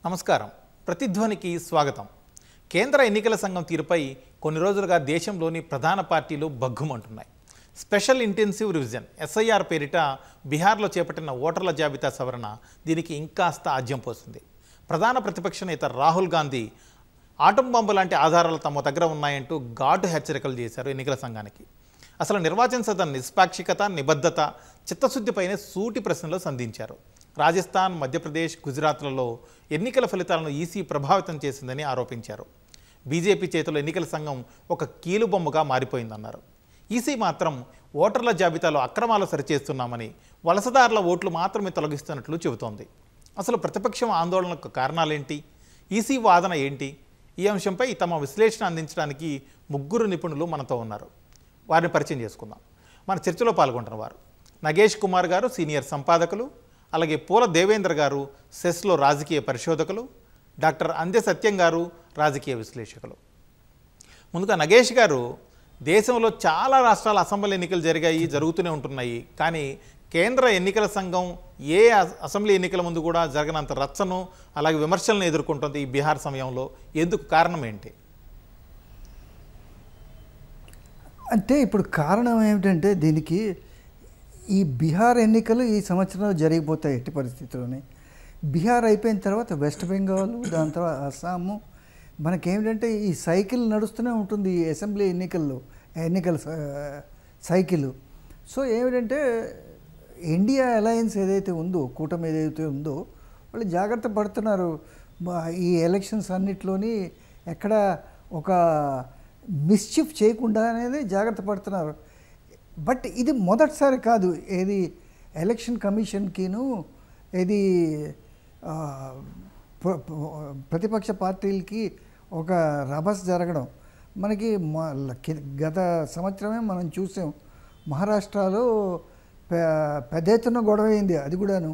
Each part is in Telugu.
నమస్కారం. ప్రతిధ్వనికి స్వాగతం. కేంద్ర ఎన్నికల సంఘం తీరుపై కొన్ని రోజులుగా దేశంలోని ప్రధాన పార్టీలు బగ్గుమంటున్నాయి. స్పెషల్ ఇంటెన్సివ్ రివిజన్ ఎస్ఐఆర్ పేరిట బీహార్లో చేపట్టిన ఓటర్ల జాబితా సవరణ దీనికి ఇంకాస్త ఆజ్యం పోసింది. ప్రధాన ప్రతిపక్ష నేత రాహుల్ గాంధీ ఆటం బాంబు లాంటి ఆధారాలు తమ దగ్గర ఉన్నాయంటూ ఘాటు హెచ్చరికలు చేశారు ఎన్నికల సంఘానికి. అసలు నిర్వాచన సదన్ నిష్పాక్షికత, నిబద్ధత, చిత్తశుద్ధిపైనే సూటి ప్రశ్నలు సంధించారు. రాజస్థాన్, మధ్యప్రదేశ్, గుజరాత్లలో ఎన్నికల ఫలితాలను ఈసీ ప్రభావితం చేసిందని ఆరోపించారు. బీజేపీ చేతిలో ఎన్నికల సంఘం ఒక కీలుబొమ్మగా మారిపోయిందన్నారు. ఈసీ మాత్రం ఓటర్ల జాబితాలో అక్రమాలు సరిచేస్తున్నామని, వలసదారుల ఓట్లు మాత్రమే తొలగిస్తున్నట్లు చెబుతోంది. అసలు ప్రతిపక్షం ఆందోళనకు కారణాలేంటి, ఈసీ వాదన ఏంటి? ఈ అంశంపై తమ విశ్లేషణ అందించడానికి ముగ్గురు నిపుణులు మనతో ఉన్నారు. వారిని పరిచయం చేసుకుందాం. మన చర్చలో పాల్గొంటున్న వారు నగేష్ కుమార్ గారు, సీనియర్ సంపాదకులు. అలాగే పూల దేవేంద్ర గారు, సెస్లో రాజకీయ పరిశోధకులు. డాక్టర్ అందే సత్యం గారు, రాజకీయ విశ్లేషకులు. ముందుగా నగేష్ గారు, దేశంలో చాలా రాష్ట్రాల అసెంబ్లీ ఎన్నికలు జరుగుతూనే ఉంటున్నాయి. కానీ కేంద్ర ఎన్నికల సంఘం ఏ అసెంబ్లీ ఎన్నికల ముందు కూడా జరగనంత రచ్చను, అలాగే విమర్శలను ఎదుర్కొంటుంది ఈ బీహార్ సమయంలో. ఎందుకు, కారణం ఏంటి? అంటే ఇప్పుడు కారణం ఏమిటంటే, దీనికి ఈ బీహార్ ఎన్నికలు ఈ సంవత్సరంలో జరిగిపోతాయి ఎట్టి పరిస్థితుల్లోనే. బీహార్ అయిపోయిన తర్వాత వెస్ట్ బెంగాల్, దాని తర్వాత అస్సాము, మనకేమిటంటే ఈ సైకిల్ నడుస్తూనే ఉంటుంది ఈ అసెంబ్లీ ఎన్నికల సైకిల్. సో ఏమిటంటే ఇండియా అలయన్స్ ఏదైతే ఉందో, కూటమి ఏదైతే ఉందో, వాళ్ళు జాగ్రత్త పడుతున్నారు ఈ ఎలక్షన్స్ అన్నిట్లోని ఎక్కడ ఒక మిస్చిఫ్ చేయకుండా అనేది జాగ్రత్త పడుతున్నారు. బట్ ఇది మొదటిసారి కాదు ఏది ఎలక్షన్ కమిషన్కిను ఏది ప్రతిపక్ష పార్టీలకి ఒక రభస్ జరగడం. మనకి గత సంవత్సరమే మనం చూసాం, మహారాష్ట్రలో పెద్ద ఎత్తున గొడవ అయింది, అది కూడాను.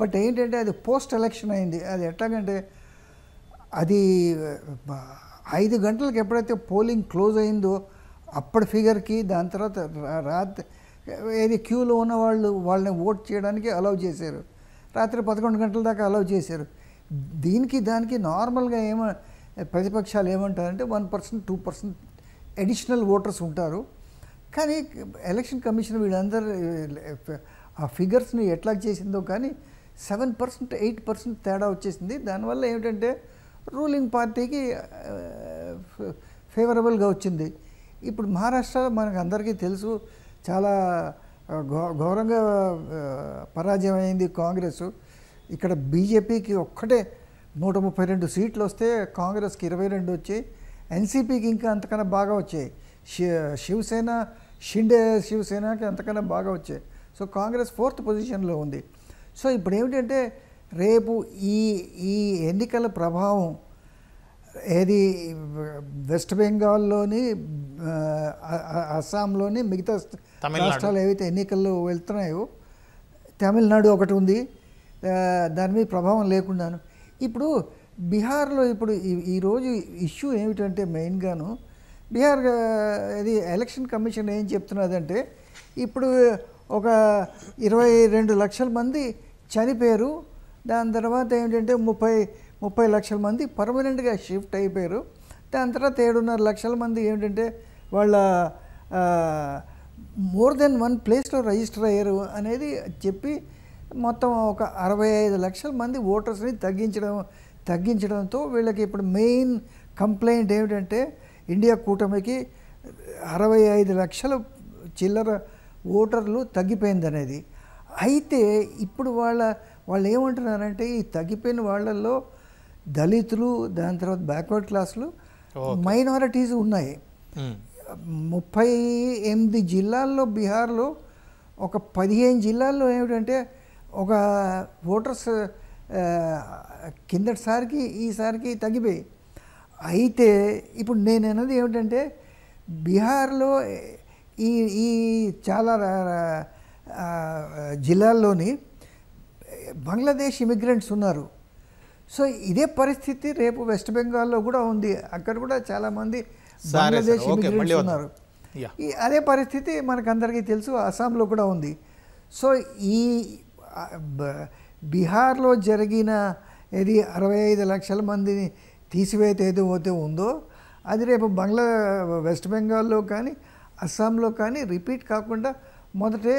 బట్ ఏంటంటే అది పోస్ట్ ఎలక్షన్ అయింది. అది ఎట్లాగంటే అది 5 గంటలకు ఎప్పుడైతే పోలింగ్ క్లోజ్ అయిందో అప్పటి ఫిగర్కి, దాని తర్వాత రాత్రి ఏది క్యూలో ఉన్న వాళ్ళని ఓట్ చేయడానికి అలౌ చేశారు. రాత్రి 11 గంటల దాకా అలౌ చేశారు. దానికి నార్మల్గా ప్రతిపక్షాలు ఏమంటారంటే 1%, 2% అడిషనల్ ఓటర్స్ ఉంటారు. కానీ ఎలక్షన్ కమిషన్ వీళ్ళందరూ ఆ ఫిగర్స్ని ఎట్లా చేసిందో కానీ 7%, 8% తేడా వచ్చేసింది. దానివల్ల ఏమిటంటే రూలింగ్ పార్టీకి ఫేవరబుల్గా వచ్చింది. ఇప్పుడు మహారాష్ట్రలో మనకు అందరికీ తెలుసు, చాలా ఘోరంగా పరాజయం అయింది కాంగ్రెస్. ఇక్కడ బీజేపీకి ఒక్కటే 132 సీట్లు వస్తే కాంగ్రెస్కి 22 వచ్చాయి. ఎన్సీపీకి ఇంకా అంతకన్నా బాగా వచ్చాయి. షిండే శివసేనకి అంతకన్నా బాగా వచ్చాయి. సో కాంగ్రెస్ 4th పొజిషన్లో ఉంది. సో ఇప్పుడు ఏమిటంటే రేపు ఈ ఎన్నికల ప్రభావం ఏది వెస్ట్ బెంగాల్లోని, అస్సాంలోని, మిగతా రాష్ట్రాలు ఏవైతే ఎన్నికల్లో వెళ్తున్నాయో, తమిళనాడు ఒకటి ఉంది, దాని మీద ప్రభావం లేకుండాను. ఇప్పుడు బీహార్లో ఇప్పుడు ఈరోజు ఇష్యూ ఏమిటంటే మెయిన్గాను బీహార్ ఇది ఎలక్షన్ కమిషన్ ఏం చెప్తున్నదంటే, ఇప్పుడు ఒక 22 లక్షల మంది చనిపోయారు. దాని తర్వాత ఏంటంటే 30 లక్షల మంది పర్మనెంట్గా షిఫ్ట్ అయిపోయారు. దాని తర్వాత 7.5 లక్షల మంది ఏంటంటే వాళ్ళ మోర్ దెన్ 1 ప్లేస్లో రిజిస్టర్ అయ్యారు అనేది చెప్పి మొత్తం ఒక 65 లక్షల మంది ఓటర్స్ని తగ్గించడంతో వీళ్ళకి ఇప్పుడు మెయిన్ కంప్లైంట్ ఏమిటంటే ఇండియా కూటమికి 65 లక్షల చిల్లర ఓటర్లు తగ్గిపోయింది అనేది. అయితే ఇప్పుడు వాళ్ళు ఏమంటున్నారంటే ఈ తగ్గిపోయిన వాళ్ళల్లో దళితులు, దాని తర్వాత బ్యాక్వర్డ్ క్లాసులు, మైనారిటీస్ ఉన్నాయి. 38 జిల్లాల్లో బీహార్లో ఒక 15 జిల్లాల్లో ఏమిటంటే ఒక ఓటర్స్ కిందటిసారికి ఈసారికి తగ్గిపోయి. అయితే ఇప్పుడు నేను అన్నది ఏమిటంటే బీహార్లో ఈ చాలా జిల్లాల్లోని బంగ్లాదేశ్ ఇమిగ్రెంట్స్ ఉన్నారు. సో ఇదే పరిస్థితి రేపు వెస్ట్ బెంగాల్లో కూడా ఉంది. అక్కడ కూడా చాలామంది బంగ్లాదేశ్ ఇమిగ్రెంట్స్ ఉన్నారు. అదే పరిస్థితి మనకందరికీ తెలుసు అస్సాంలో కూడా ఉంది. సో ఈ బీహార్లో జరిగిన ఇది 65 లక్షల మందిని తీసివేత ఏదైతే ఉందో అది రేపు వెస్ట్ బెంగాల్లో కానీ అస్సాంలో కానీ రిపీట్ కాకుండా మొదటే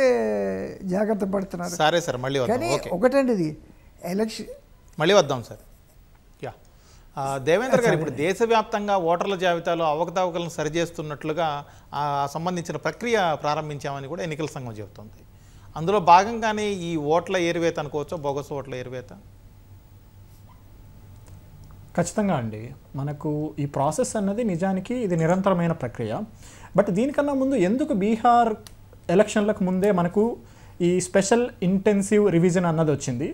జాగ్రత్త పడుతున్నారు. సరే సార్, మళ్ళీ కానీ ఒకటండి, ఇది ఎలక్షన్ మళ్ళీ వద్దాం సార్. యా, దేవేంద్ర గారు, ఇప్పుడు దేశవ్యాప్తంగా ఓటర్ల జాబితాలో అవకతవకలను సరిచేస్తున్నట్లుగా సంబంధించిన ప్రక్రియ ప్రారంభించామని కూడా ఎన్నికల సంఘం చెబుతుంది. అందులో భాగంగానే ఈ ఓట్ల ఏరువేత అనుకోవచ్చా, బోగస్ ఓట్ల ఏరువేత? ఖచ్చితంగా అండి. మనకు ఈ ప్రాసెస్ అన్నది నిజానికి ఇది నిరంతరమైన ప్రక్రియ. బట్ దీనికన్నా ముందు ఎందుకు బీహార్ ఎలక్షన్లకు ముందే మనకు ఈ స్పెషల్ ఇంటెన్సివ్ రివిజన్ అన్నది వచ్చింది,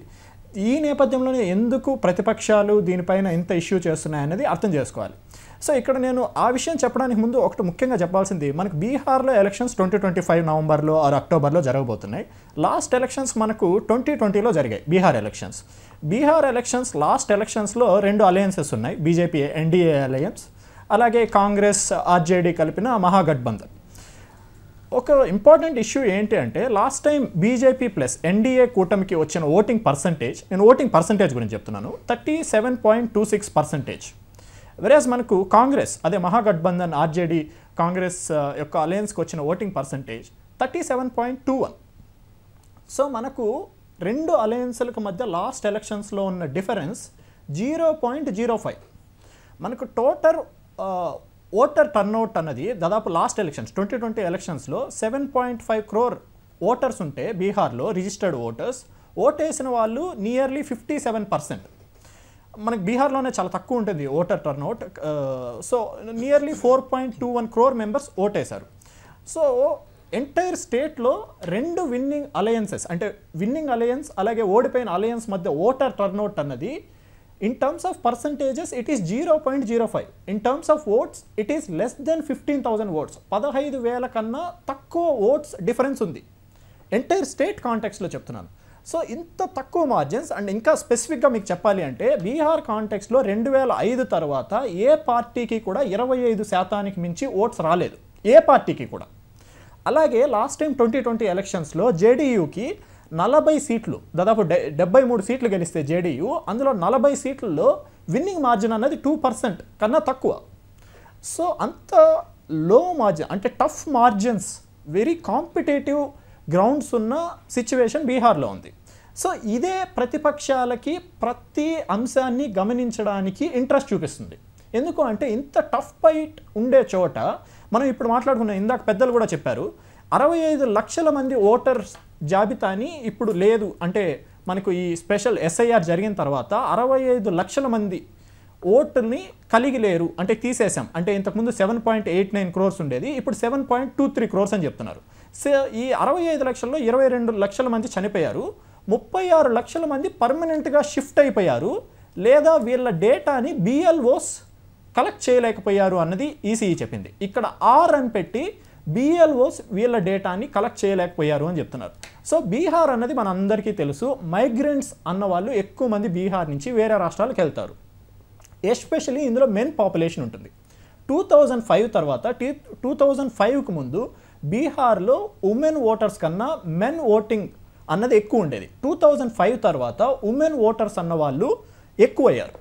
ఈ నేపథ్యంలోనే ఎందుకు ప్రతిపక్షాలు దీనిపైన ఎంత ఇష్యూ చేస్తున్నాయన్నది అర్థం చేసుకోవాలి. సో ఇక్కడ నేను ఆ విషయం చెప్పడానికి ముందు ఒకటి ముఖ్యంగా చెప్పాల్సింది, మనకు బీహార్లో ఎలక్షన్స్ 2025 నవంబర్లో ఆర్ అక్టోబర్లో జరగబోతున్నాయి. లాస్ట్ ఎలక్షన్స్ మనకు 2020లో జరిగాయి Bihar elections. Bihar elections last ఎలక్షన్స్లో 2 అలయన్సెస్ ఉన్నాయి, బీజేపీ ఎన్డీఏ అలయన్స్, అలాగే కాంగ్రెస్ ఆర్జేడీ కలిపిన మహాగఠబంధన్. ఒక ఇంపార్టెంట్ ఇష్యూ ఏంటి అంటే, last time BJP plus NDA కూటమికి వచ్చిన ఓటింగ్ పర్సంటేజ్, నేను ఓటింగ్ పర్సంటేజ్ గురించి చెప్తున్నాను, 37.26%. వెరాజ్ మనకు కాంగ్రెస్, అదే మహాగఠబంధన్ ఆర్జేడీ కాంగ్రెస్ యొక్క అలయన్స్కి వచ్చిన ఓటింగ్ పర్సంటేజ్ 37.21. సో మనకు 2 అలయన్స్లకు మధ్య లాస్ట్ ఎలక్షన్స్లో ఉన్న డిఫరెన్స్ 0.05. మనకు టోటల్ ఓటర్ టర్న్అవుట్ అన్నది దాదాపు లాస్ట్ ఎలక్షన్స్ 2020 ఎలక్షన్స్లో 7.5 crore ఓటర్స్ ఉంటే బీహార్లో రిజిస్టర్డ్ ఓటర్స్, ఓటేసిన వాళ్ళు నియర్లీ 57%. మనకు బీహార్లోనే చాలా తక్కువ ఉంటుంది voter turnout. So nearly 4.21 crore members ఓటేశారు. సో ఎంటైర్ స్టేట్లో 2 విన్నింగ్ అలయన్సెస్, అంటే విన్నింగ్ అలయన్స్ అలాగే ఓడిపోయిన అలయన్స్ మధ్య ఓటర్ టర్న్అవుట్ అన్నది in terms of percentages it is 0.05. in terms of votes it is less than 15,000 votes. 15,000 కన్నా తక్కువ ఓట్స్ డిఫరెన్స్ ఉంది ఎంటైర్ స్టేట్ కాంటెక్స్లో చెప్తున్నాను. సో ఇంత తక్కువ మార్జిన్స్. అండ్ ఇంకా స్పెసిఫిక్గా మీకు చెప్పాలి అంటే బీహార్ కాంటెక్స్లో 2005 తర్వాత ఏ పార్టీకి కూడా 25% మించి ఓట్స్ రాలేదు, ఏ పార్టీకి కూడా. అలాగే లాస్ట్ టైం 2020 ఎలక్షన్స్లో జేడీయూకి 40 సీట్లు, దాదాపు 73 సీట్లు గెలిస్తే జేడీయూ, అందులో 40 సీట్లలో విన్నింగ్ మార్జిన్ అన్నది 2% కన్నా తక్కువ. సో అంత లో మార్జిన్, అంటే tough margins, very competitive grounds ఉన్న సిచ్యువేషన్ బీహార్లో ఉంది. సో ఇదే ప్రతిపక్షాలకి ప్రతి అంశాన్ని గమనించడానికి ఇంట్రెస్ట్ చూపిస్తుంది. ఎందుకు అంటే ఇంత టఫ్ ఫైట్ ఉండే చోట మనం ఇప్పుడు మాట్లాడుకున్న, ఇందాక పెద్దలు కూడా చెప్పారు, 65 లక్షల మంది ఓటర్స్ జాబితాని ఇప్పుడు లేదు, అంటే మనకు ఈ స్పెషల్ ఎస్ఐఆర్ జరిగిన తర్వాత 65 లక్షల మంది ఓటుని కలిగి లేరు, అంటే తీసేసాం. అంటే ఇంతకుముందు 7.89 crores ఉండేది, ఇప్పుడు 7.23 crores అని చెప్తున్నారు. సో ఈ 65 లక్షల్లో 22 లక్షల మంది చనిపోయారు, 36 లక్షల మంది పర్మనెంట్గా షిఫ్ట్ అయిపోయారు, లేదా వీళ్ళ డేటాని బిఎల్ఓస్ కలెక్ట్ చేయలేకపోయారు అన్నది ఈసీఈ చెప్పింది. ఇక్కడ ఆర్ అని పెట్టి బిఎల్ఓస్ వీళ్ళ డేటాని కలెక్ట్ చేయలేకపోయారు అని చెప్తున్నారు. సో బీహార్ అన్నది మన అందరికీ తెలుసు, మైగ్రెంట్స్ అన్న వాళ్ళు ఎక్కువ మంది బీహార్ నుంచి వేరే రాష్ట్రాలకు వెళ్తారు. ఎస్పెషలీ ఇందులో మెన్ పాపులేషన్ ఉంటుంది. 2005 తర్వాత 2005కు ముందు బీహార్లో ఉమెన్ ఓటర్స్ కన్నా మెన్ ఓటింగ్ అన్నది ఎక్కువ ఉండేది. 2005 తర్వాత ఉమెన్ ఓటర్స్ అన్న వాళ్ళు ఎక్కువయ్యారు.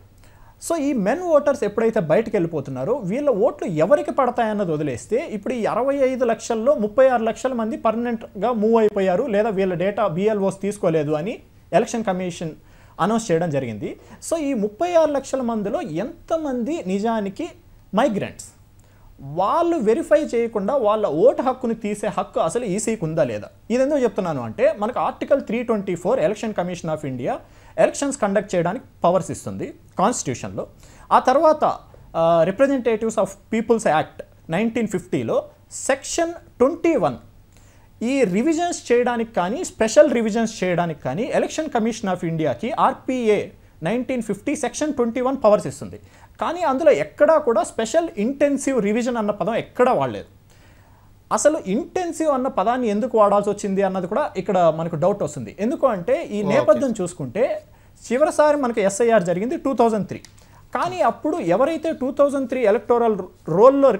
సో ఈ మెన్ ఓటర్స్ ఎప్పుడైతే బయటకు వెళ్ళిపోతున్నారో వీళ్ళ ఓట్లు ఎవరికి పడతాయన్నది వదిలేస్తే, ఇప్పుడు ఈ 65 లక్షల్లో 36 లక్షల మంది పర్మనెంట్గా మూవ్ అయిపోయారు, లేదా వీళ్ళ డేటా బిఎల్ఓస్ తీసుకోలేదు అని ఎలక్షన్ కమిషన్ అనౌన్స్ చేయడం జరిగింది. సో ఈ 36 లక్షల మందిలో ఎంతమంది నిజానికి మైగ్రెంట్స్, వాళ్ళు వెరిఫై చేయకుండా వాళ్ళ ఓటు హక్కుని తీసే హక్కు అసలు ఈసీకి ఉందా లేదా? ఇది ఎందుకు చెప్తున్నాను అంటే, మనకు article 324 election commission of India elections conduct చేయడానికి పవర్స్ ఇస్తుంది కాన్స్టిట్యూషన్లో. ఆ తర్వాత రిప్రజెంటేటివ్స్ ఆఫ్ పీపుల్స్ యాక్ట్ 1950లో సెక్షన్ 21 ఈ రివిజన్స్ చేయడానికి కానీ, స్పెషల్ రివిజన్స్ చేయడానికి కానీ ఎలక్షన్ కమిషన్ ఆఫ్ ఇండియాకి ఆర్పిఏ 1950 సెక్షన్ 21 పవర్స్ ఇస్తుంది. కానీ అందులో ఎక్కడా కూడా స్పెషల్ ఇంటెన్సివ్ రివిజన్ అన్న పదం ఎక్కడా వాడలేదు. అసలు ఇంటెన్సివ్ అన్న పదాన్ని ఎందుకు వాడాల్సి వచ్చింది అన్నది కూడా ఇక్కడ మనకు డౌట్ వస్తుంది. ఎందుకు అంటే ఈ నేపథ్యం చూసుకుంటే చివరిసారి మనకు ఎస్ఐఆర్ జరిగింది 2003. కానీ అప్పుడు ఎవరైతే 2003 ఎలక్టోరల్ రోల్లో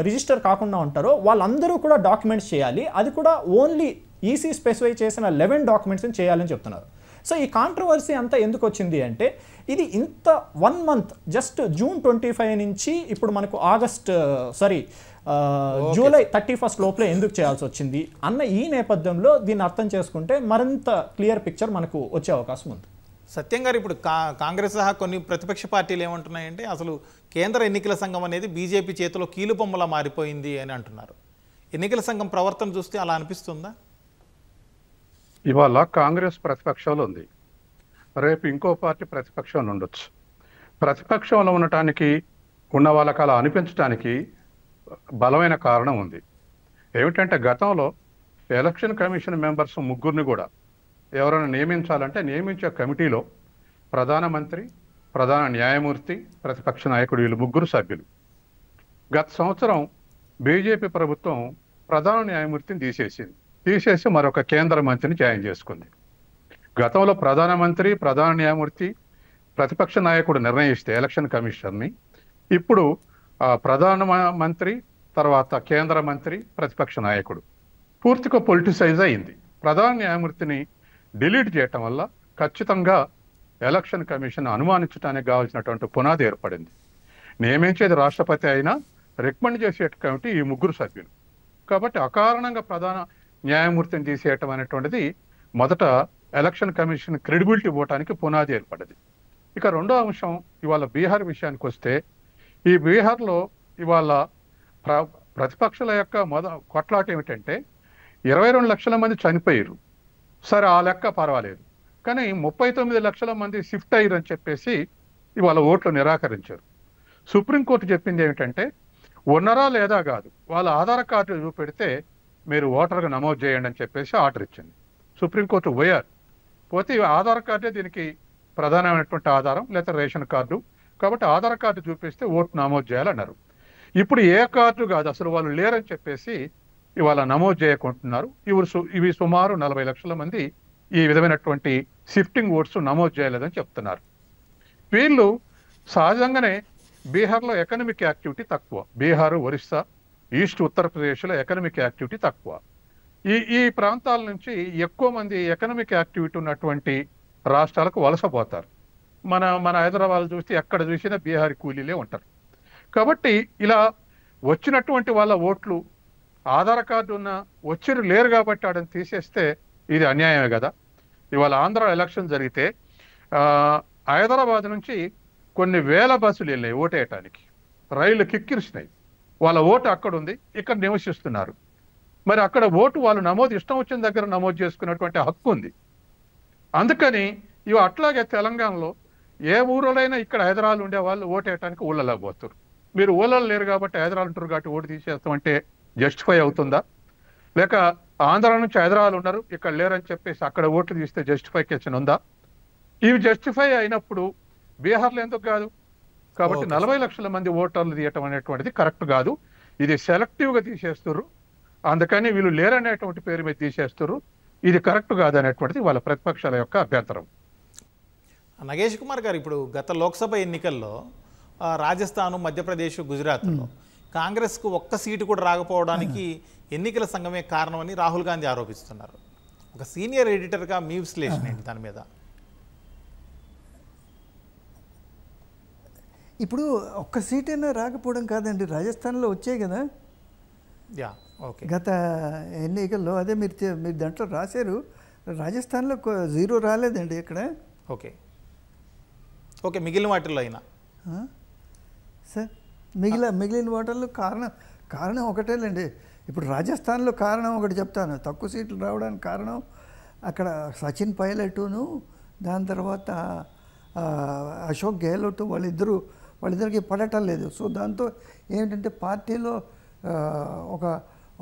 రిజిస్టర్ కాకుండా ఉంటారో వాళ్ళందరూ కూడా డాక్యుమెంట్స్ చేయాలి. అది కూడా ఓన్లీ ఈసీ స్పెసిఫై చేసిన 11 డాక్యుమెంట్స్ని చేయాలని చెప్తున్నారు. సో ఈ కాంట్రవర్సీ అంతా ఎందుకు వచ్చింది అంటే ఇది ఇంత 1 month జస్ట్ జూన్ 25 నుంచి ఇప్పుడు మనకు జూలై 31 లోపలే ఎందుకు చేయాల్సి వచ్చింది అన్న ఈ నేపథ్యంలో దీన్ని అర్థం చేసుకుంటే మరింత క్లియర్ పిక్చర్ మనకు వచ్చే అవకాశం ఉంది. సత్యం గారు, ఇప్పుడు కాంగ్రెస్ సహా కొన్ని ప్రతిపక్ష పార్టీలు ఏమంటున్నాయంటే అసలు కేంద్ర ఎన్నికల సంఘం అనేది బీజేపీ చేతిలో కీలుబొమ్మలా మారిపోయింది అని అంటున్నారు. ఎన్నికల సంఘం ప్రవర్తన చూస్తే అలా అనిపిస్తుందా? ఇవాళ కాంగ్రెస్ ప్రతిపక్షంలో ఉంది, రేపు ఇంకో పార్టీ ప్రతిపక్షంలో ఉండొచ్చు. ప్రతిపక్షంలో ఉండటానికి ఉన్న వాళ్ళకి అలా అనిపించడానికి బలమైన కారణం ఉంది. ఏమిటంటే గతంలో ఎలక్షన్ కమిషన్ మెంబర్స్ ముగ్గురిని కూడా ఎవరైనా నియమించాలంటే నియమించే కమిటీలో ప్రధానమంత్రి, ప్రధాన న్యాయమూర్తి, ప్రతిపక్ష నాయకుడు వీళ్ళు ముగ్గురు సభ్యులు. గత సంవత్సరం బీజేపీ ప్రభుత్వం ప్రధాన న్యాయమూర్తిని తీసేసి మరొక కేంద్ర మంత్రిని జాయిన్ చేసుకుంది. గతంలో ప్రధానమంత్రి, ప్రధాన న్యాయమూర్తి, ప్రతిపక్ష నాయకుడు నిర్ణయిస్తే ఎలక్షన్ కమిషన్ని, ఇప్పుడు ప్రధాన మంత్రి తర్వాత కేంద్ర మంత్రి, ప్రతిపక్ష నాయకుడు పూర్తిగా పొలిటిసైజ్ అయింది. ప్రధాన న్యాయమూర్తిని డిలీట్ చేయటం వల్ల ఖచ్చితంగా ఎలక్షన్ కమిషన్ అనుమానించడానికి కావాల్సినటువంటి పునాది ఏర్పడింది. నియమించేది రాష్ట్రపతి అయినా రికమెండ్ చేసే కమిటీ ఈ ముగ్గురు సభ్యులు. కాబట్టి అకారణంగా ప్రధాన న్యాయమూర్తిని తీసేయటం అనేటువంటిది మొదట ఎలక్షన్ కమిషన్ క్రెడిబిలిటీ ఇవ్వటానికి పునాది ఏర్పడింది. ఇక రెండో అంశం, ఇవాళ బీహార్ విషయానికి వస్తే ఈ బీహార్లో ఇవాళ ప్రతిపక్షాల యొక్క కొట్లాట ఏమిటంటే 22 లక్షల మంది చనిపోయారు. సరే, ఆ లెక్క పర్వాలేదు, కానీ 39 లక్షల మంది షిఫ్ట్ అయ్యారు అని చెప్పేసి ఇవాళ ఓట్లు నిరాకరించారు. సుప్రీంకోర్టు చెప్పింది ఏమిటంటే ఉన్నారా లేదా కాదు, వాళ్ళ ఆధార్ కార్డు చూపెడితే మీరు ఓటర్గా నమోదు చేయండి అని చెప్పేసి ఆర్డర్ ఇచ్చింది. సుప్రీంకోర్టు పోతే ఆధార్ కార్డే దీనికి ప్రధానమైనటువంటి ఆధారం, లేదా రేషన్ కార్డు. కాబట్టి ఆధార్ కార్డు చూపిస్తే ఓటు నమోదు చేయాలన్నారు. ఇప్పుడు ఏ కార్డు కాదు, అసలు వాళ్ళు లేరని చెప్పేసి ఇవాళ నమోదు చేయకుంటున్నారు. ఇవి సుమారు 40 లక్షల మంది ఈ విధమైనటువంటి షిఫ్టింగ్ ఓట్స్ నమోదు చేయలేదని చెప్తున్నారు. వీళ్ళు సహజంగానే బీహార్లో ఎకనామిక్ యాక్టివిటీ తక్కువ. బీహారు, ఒరిస్సా, ఈస్ట్ ఉత్తరప్రదేశ్లో ఎకనామిక్ యాక్టివిటీ తక్కువ. ఈ ప్రాంతాల నుంచి ఎక్కువ మంది ఎకనామిక్ యాక్టివిటీ ఉన్నటువంటి రాష్ట్రాలకు వలసపోతారు. మన హైదరాబాద్ చూస్తే ఎక్కడ చూసినా బీహారీ కూలీలే ఉంటారు. కాబట్టి ఇలా వచ్చినటువంటి వాళ్ళ ఓట్లు ఆధార్ కార్డు ఉన్న వచ్చిరు లేరు కాబట్టి ఆడని తీసేస్తే ఇది అన్యాయమే కదా. ఇవాళ ఆంధ్ర ఎలక్షన్ జరిగితే హైదరాబాద్ నుంచి కొన్ని వేల బస్సులు వెళ్ళాయి ఓటేయటానికి, రైళ్లు కిక్కిరిసినాయి. వాళ్ళ ఓటు అక్కడ ఉంది, ఇక్కడ నివసిస్తున్నారు. మరి అక్కడ ఓటు వాళ్ళు నమోదు ఇష్టం వచ్చిన దగ్గర నమోదు చేసుకున్నటువంటి హక్కు ఉంది. అందుకని ఇవి అట్లాగే తెలంగాణలో ఏ ఊళ్ళైనా ఇక్కడ హైదరాబాద్ ఉండే వాళ్ళు ఓటేయటానికి ఊళ్ళలో పోతారు. మీరు ఊళ్ళలో లేరు కాబట్టి హైదరాబాద్ ఉంటారు కాబట్టి ఓటు తీసేస్తామంటే జస్టిఫై అవుతుందా? లేక ఆంధ్ర నుంచి హైదరాబాద్ ఉన్నారు, ఇక్కడ లేరని చెప్పేసి అక్కడ ఓట్లు తీస్తే జస్టిఫికేషన్ ఉందా? ఇవి జస్టిఫై అయినప్పుడు బీహార్లో ఎందుకు కాదు? కాబట్టి 40 లక్షల మంది ఓటర్లు తీయటం అనేటువంటిది కరెక్ట్ కాదు. ఇది సెలెక్టివ్గా తీసేస్తున్నారు. అందుకని వీళ్ళు లేరనేటువంటి పేరు మీద తీసేస్తున్నారు. ఇది కరెక్ట్ కాదు అనేటువంటిది వాళ్ళ ప్రతిపక్షాల యొక్క అభ్యంతరం. నగేష్ కుమార్ గారు, ఇప్పుడు గత లోక్సభ ఎన్నికల్లో రాజస్థాన్, మధ్యప్రదేశ్, గుజరాత్లో కాంగ్రెస్కు ఒక్క సీటు కూడా రాకపోవడానికి ఎన్నికల సంఘమే కారణమని రాహుల్ గాంధీ ఆరోపిస్తున్నారు. ఒక సీనియర్ ఎడిటర్గా మీ విశ్లేషణ ఏంటి దాని మీద? ఇప్పుడు ఒక్క సీటైనా రాకపోవడం కాదండి, రాజస్థాన్లో వచ్చాయి కదా గత ఎన్నికల్లో. అదే మీరు దాంట్లో రాశారు, రాజస్థాన్లో 0 రాలేదండి ఇక్కడ. ఓకే మిగిలిన వాటిల్లో అయినా సార్ మిగిలిన వాటిల్లో కారణం ఒకటేనండి. ఇప్పుడు రాజస్థాన్లో కారణం ఒకటి చెప్తాను. తక్కువ సీట్లు రావడానికి కారణం అక్కడ సచిన్ పైలటును, దాని తర్వాత అశోక్ గెహ్లోట్ వాళ్ళిద్దరికి పడటం లేదు. సో దాంతో ఏమిటంటే పార్టీలో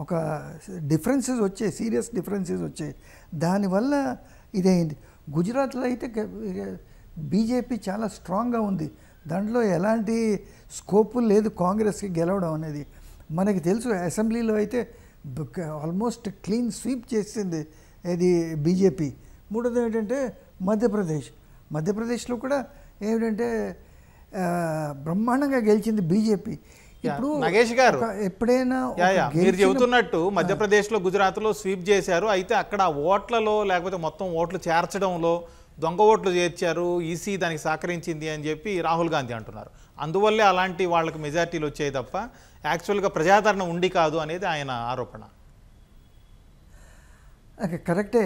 ఒక డిఫరెన్సెస్ వచ్చాయి, సీరియస్ డిఫరెన్సెస్ వచ్చాయి. దానివల్ల ఇదైంది. గుజరాత్లో అయితే బీజేపీ చాలా స్ట్రాంగ్గా ఉంది, దాంట్లో ఎలాంటి స్కోపు లేదు కాంగ్రెస్కి గెలవడం అనేది. మనకి తెలుసు అసెంబ్లీలో అయితే ఆల్మోస్ట్ క్లీన్ స్వీప్ చేసింది ఇది బీజేపీ. మూడోది ఏంటంటే మధ్యప్రదేశ్లో కూడా ఏమిటంటే బ్రహ్మాండంగా గెలిచింది బీజేపీ. ఇప్పుడు నగేష్ గారు ఎప్పుడైనా మీరు చెబుతున్నట్టు మధ్యప్రదేశ్లో, గుజరాత్లో స్వీప్ చేశారు. అయితే అక్కడ ఓట్లలో లేకపోతే మొత్తం ఓట్లు చేర్చడంలో దొంగ ఓట్లు చేర్చారు, ఈసీ దానికి సహకరించింది అని చెప్పి రాహుల్ గాంధీ అంటున్నారు. అందువల్లే అలాంటి వాళ్ళకి మెజార్టీలు వచ్చాయి తప్ప యాక్చువల్గా ప్రజాదరణ ఉండి కాదు అనేది ఆయన ఆరోపణ. కరెక్టే,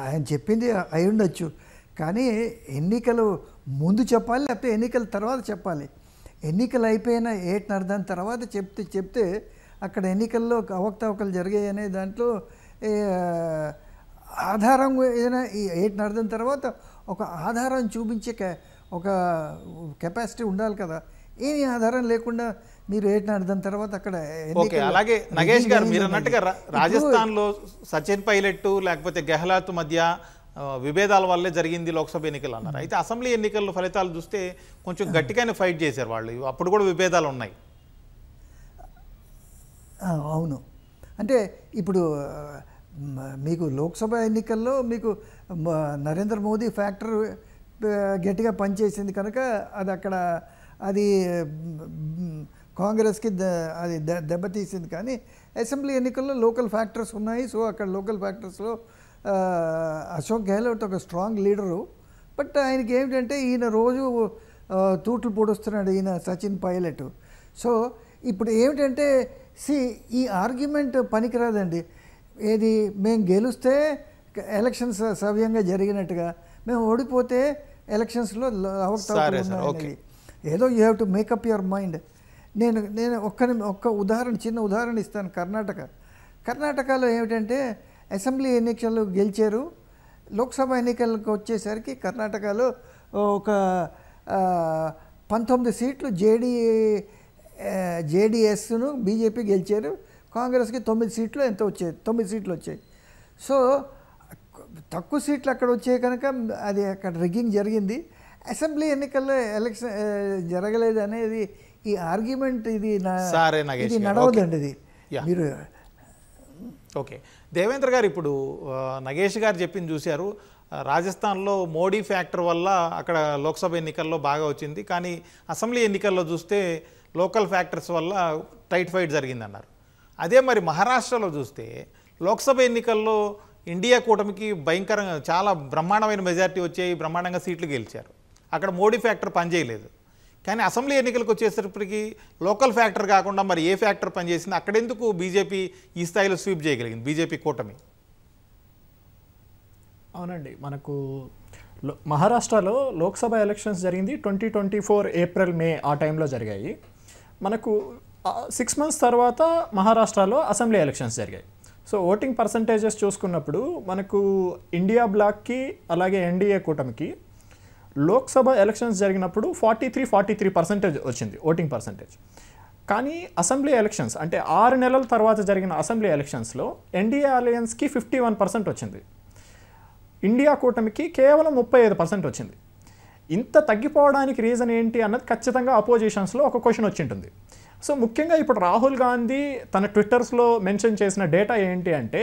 ఆయన చెప్పింది అయి ఉండొచ్చు. కానీ ఎన్నికలు ముందు చెప్పాలి, లేకపోతే ఎన్నికల తర్వాత చెప్పాలి. ఎన్నికలు అయిపోయిన 8:30 తర్వాత చెప్తే అక్కడ ఎన్నికల్లో అవకతవకలు జరిగాయి అనే దాంట్లో ఆధారం ఏదైనా ఈ 8:30 తర్వాత ఒక ఆధారం చూపించే ఒక కెపాసిటీ ఉండాలి కదా. ఏమీ ఆధారం లేకుండా మీరు 8:30 తర్వాత అక్కడ ఓకే. అలాగే నగేష్ గారు మీరు అన్నట్టుగా రాజస్థాన్లో సచిన్ పైలట్ లేకపోతే గెహ్లాట్ మధ్య విభేదాల వల్లే జరిగింది లోక్సభ ఎన్నికలు అన్నారు. అయితే అసెంబ్లీ ఎన్నికల్లో ఫలితాలు చూస్తే కొంచెం గట్టిగానే ఫైట్ చేశారు వాళ్ళు, అప్పుడు కూడా విభేదాలు ఉన్నాయి. అవును, అంటే ఇప్పుడు మీకు లోక్సభ ఎన్నికల్లో మీకు నరేంద్ర మోదీ ఫ్యాక్టర్ గట్టిగా పనిచేసింది కనుక అది అక్కడ అది కాంగ్రెస్కి అది దెబ్బతీసింది. కానీ అసెంబ్లీ ఎన్నికల్లో లోకల్ ఫ్యాక్టర్స్ ఉన్నాయి. సో అక్కడ లోకల్ ఫ్యాక్టర్స్లో అశోక్ గెహ్లోట్ ఒక స్ట్రాంగ్ లీడరు. బట్ ఆయనకి ఏమిటంటే ఈయన రోజు తూట్లు పొడుస్తున్నాడు ఈయన సచిన్ పైలట్. సో ఇప్పుడు ఏమిటంటే ఈ ఆర్గ్యుమెంట్ పనికిరాదండి. ఏది మేము గెలిస్తే ఎలక్షన్స్ సవ్యంగా జరిగినట్టుగా, మేము ఓడిపోతే ఎలక్షన్స్లో అవకతవకలు ఉన్నాయి. ఏదో you have to make up your mind. నేను ఒక్క ఉదాహరణ, చిన్న ఉదాహరణ ఇస్తాను. కర్ణాటకలో ఏమిటంటే అసెంబ్లీ ఎన్నికలు గెలిచారు. లోక్సభ ఎన్నికలకు వచ్చేసరికి కర్ణాటకలో ఒక 19 సీట్లు జేడీఎస్ను బీజేపీ గెలిచారు. కాంగ్రెస్కి 9 సీట్లు ఎంతో వచ్చాయి, 9 సీట్లు వచ్చాయి. సో తక్కువ సీట్లు అక్కడ వచ్చాయి కనుక అది అక్కడ రిగ్గింగ్ జరిగింది. అసెంబ్లీ ఎన్నికల్లో ఎలక్షన్ జరగలేదు అనేది ఈ ఆర్గ్యుమెంట్ ఇది నడవదండి. ఇది మీరు ఓకే. దేవేంద్ర గారు, ఇప్పుడు నగేష్ గారు చెప్పింది చూశారు. రాజస్థాన్లో మోడీ ఫ్యాక్టర్ వల్ల అక్కడ లోక్సభ ఎన్నికల్లో బాగా వచ్చింది, కానీ అసెంబ్లీ ఎన్నికల్లో చూస్తే లోకల్ ఫ్యాక్టర్స్ వల్ల టైట్ ఫైట్ జరిగిందన్నారు. అదే మరి మహారాష్ట్రలో చూస్తే లోక్సభ ఎన్నికల్లో ఇండియా కూటమికి భయంకరంగా చాలా బ్రహ్మాండమైన మెజార్టీ వచ్చాయి, బ్రహ్మాండంగా సీట్లు గెలిచారు. అక్కడ మోడీ ఫ్యాక్టర్ పనిచేయలేదు. కానీ అసెంబ్లీ ఎన్నికలకు వచ్చేసరికి లోకల్ ఫ్యాక్టర్ కాకుండా మరి ఏ ఫ్యాక్టర్ పనిచేసింది? అక్కడెందుకు బీజేపీ ఈ స్థాయిలో స్వీప్ చేయగలిగింది, బీజేపీ కూటమి? అవునండి, మనకు మహారాష్ట్రలో లోక్సభ ఎలక్షన్స్ జరిగింది 2024 ఏప్రిల్ మే ఆ టైంలో జరిగాయి. మనకు 6 months తర్వాత మహారాష్ట్రలో అసెంబ్లీ ఎలక్షన్స్ జరిగాయి. సో ఓటింగ్ పర్సంటేజెస్ చూసుకున్నప్పుడు మనకు ఇండియా బ్లాక్కి అలాగే ఎన్డీఏ కూటమికి లోక్సభ ఎలక్షన్స్ జరిగినప్పుడు 43% వచ్చింది ఓటింగ్ పర్సంటేజ్. కానీ అసెంబ్లీ ఎలక్షన్స్ అంటే 6 నెలల తర్వాత జరిగిన అసెంబ్లీ ఎలక్షన్స్లో ఎన్డీఏ అలయన్స్కి 51% వచ్చింది, ఇండియా కూటమికి కేవలం 35% వచ్చింది. ఇంత తగ్గిపోవడానికి రీజన్ ఏంటి అన్నది ఖచ్చితంగా అపోజిషన్స్లో ఒక క్వశ్చన్ వచ్చి ఉంటుంది. సో ముఖ్యంగా ఇప్పుడు రాహుల్ గాంధీ తన ట్విట్టర్స్లో మెన్షన్ చేసిన డేటా ఏంటి అంటే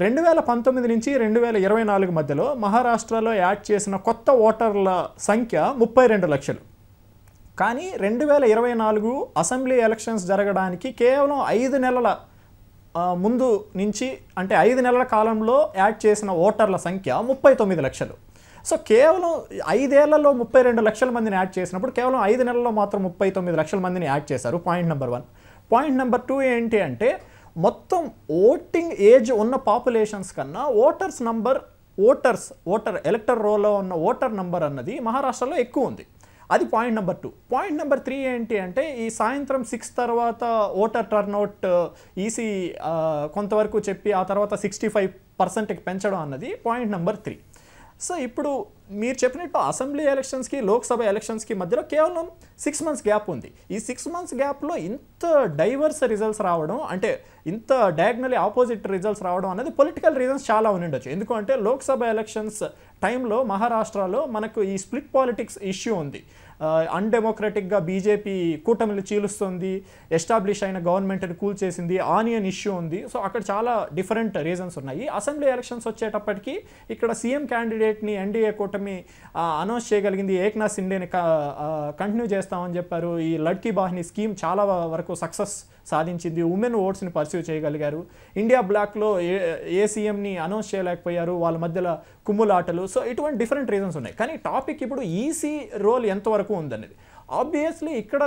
2019 నుంచి 2024 మధ్యలో మహారాష్ట్రలో యాడ్ చేసిన కొత్త ఓటర్ల సంఖ్య 32 లక్షలు. కానీ 2024 అసెంబ్లీ ఎలక్షన్స్ జరగడానికి కేవలం 5 నెలల ముందు నుంచి, అంటే 5 నెలల కాలంలో యాడ్ చేసిన ఓటర్ల సంఖ్య 39 లక్షలు. సో కేవలం 5 ఏళ్లలో 32 లక్షల మందిని యాడ్ చేసినప్పుడు కేవలం 5 నెలల్లో మాత్రం 39 లక్షల మందిని యాడ్ చేశారు. Point number 1. పాయింట్ నెంబర్ 2 ఏంటి అంటే మొత్తం ఓటింగ్ ఏజ్ ఉన్న పాపులేషన్స్ కన్నా ఓటర్ ఎలక్టర్ రోల్లో ఉన్న ఓటర్ నంబర్ అన్నది మహారాష్ట్రలో ఎక్కువ ఉంది. అది పాయింట్ నెంబర్ 2. పాయింట్ నెంబర్ 3 ఏంటి అంటే ఈ సాయంత్రం 6 తర్వాత ఓటర్ టర్న్అవుట్ ఈసీ కొంతవరకు చెప్పి ఆ తర్వాత 65%కి పెంచడం అన్నది పాయింట్ నెంబర్ 3. సో ఇప్పుడు మీరు చెప్పినట్టు అసెంబ్లీ ఎలక్షన్స్కి లోక్సభ ఎలక్షన్స్కి మధ్యలో కేవలం 6 months గ్యాప్ ఉంది. ఈ 6 months గ్యాప్లో ఇంత డైవర్స్ రిజల్ట్స్ రావడం, అంటే ఇంత డయాగ్నలీ ఆపోజిట్ రిజల్ట్స్ రావడం అనేది పొలిటికల్ రీజన్స్ చాలా ఉండొచ్చు. ఎందుకంటే లోక్సభ ఎలక్షన్స్ టైంలో మహారాష్ట్రలో మనకు ఈ స్ప్లిట్ పాలిటిక్స్ ఇష్యూ ఉంది. అన్డెమోక్రటిక్గా బీజేపీ కూటమిలు చీలుస్తుంది, ఎస్టాబ్లిష్ అయిన గవర్నమెంట్ని కూల్చేసింది, ఆనియన్ ఇష్యూ ఉంది. సో అక్కడ చాలా డిఫరెంట్ రీజన్స్ ఉన్నాయి. అసెంబ్లీ ఎలక్షన్స్ వచ్చేటప్పటికి ఇక్కడ సీఎం క్యాండిడేట్ని ఎన్డీఏ కూటమి అనౌన్స్ చేయగలిగింది. ఏక్నాథ్ షిండేని కంటిన్యూ చేస్తామని చెప్పారు. ఈ లడ్కీ బాహిని స్కీమ్ చాలా వరకు సక్సెస్ సాధించింది. ఉమెన్ ఓట్స్ని పర్సీవ్ చేయగలిగారు. ఇండియా బ్లాక్లో ఏ సీఎంని అనౌన్స్ చేయలేకపోయారు, వాళ్ళ మధ్యలో కుమ్ములాటలు. సో ఇటువంటి డిఫరెంట్ రీజన్స్ ఉన్నాయి. కానీ టాపిక్ ఇప్పుడు ఈసీ రోల్ ఎంతవరకు ఉందనేది. ఆబ్వియస్లీ ఇక్కడ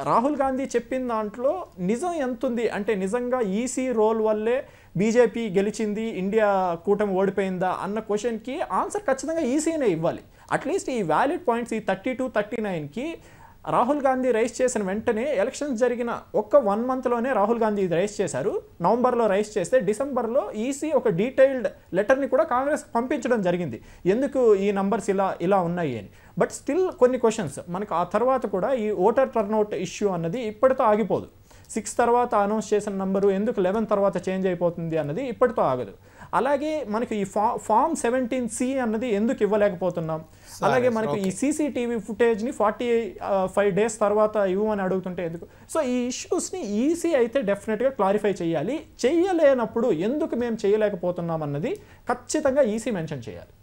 రాహుల్ గాంధీ చెప్పిన దాంట్లో నిజం ఎంతుంది అంటే నిజంగా ఈసీ రోల్ వల్లే బీజేపీ గెలిచింది, ఇండియా కూటమి ఓడిపోయిందా అన్న క్వశ్చన్కి ఆన్సర్ ఖచ్చితంగా ఈసీనే ఇవ్వాలి. అట్లీస్ట్ ఈ వ్యాలిడ్ పాయింట్స్ ఈ 32, 39కి రాహుల్ గాంధీ రైస్ చేసిన వెంటనే ఎలక్షన్స్ జరిగిన ఒక్క 1 మంత్లోనే రాహుల్ గాంధీ ఇది రైస్ చేశారు. నవంబర్లో రైస్ చేస్తే డిసెంబర్లో ఈసీ ఒక డీటెయిల్డ్ లెటర్ని కూడా కాంగ్రెస్ పంపించడం జరిగింది, ఎందుకు ఈ నంబర్స్ ఇలా ఉన్నాయి అని. బట్ స్టిల్ కొన్ని క్వశ్చన్స్ మనకు ఆ తర్వాత కూడా ఈ ఓటర్ టర్న్అవుట్ ఇష్యూ అన్నది ఇప్పటితో ఆగిపోదు. 6 తర్వాత అనౌన్స్ చేసిన నంబరు ఎందుకు 11 తర్వాత చేంజ్ అయిపోతుంది అన్నది ఇప్పటితో ఆగదు. అలాగే మనకి ఈ ఫామ్ 17C అన్నది ఎందుకు ఇవ్వలేకపోతున్నాం, అలాగే మనకు ఈ సీసీటీవీ ఫుటేజ్ని 45 డేస్ తర్వాత ఇవ్వమని అడుగుతుంటే ఎందుకు. సో ఈ ఇష్యూస్ని ఈసీ అయితే డెఫినెట్గా క్లారిఫై చేయాలి. చేయలేనప్పుడు ఎందుకు మేము చేయలేకపోతున్నాం అన్నది ఖచ్చితంగా ఈసీ మెన్షన్ చేయాలి.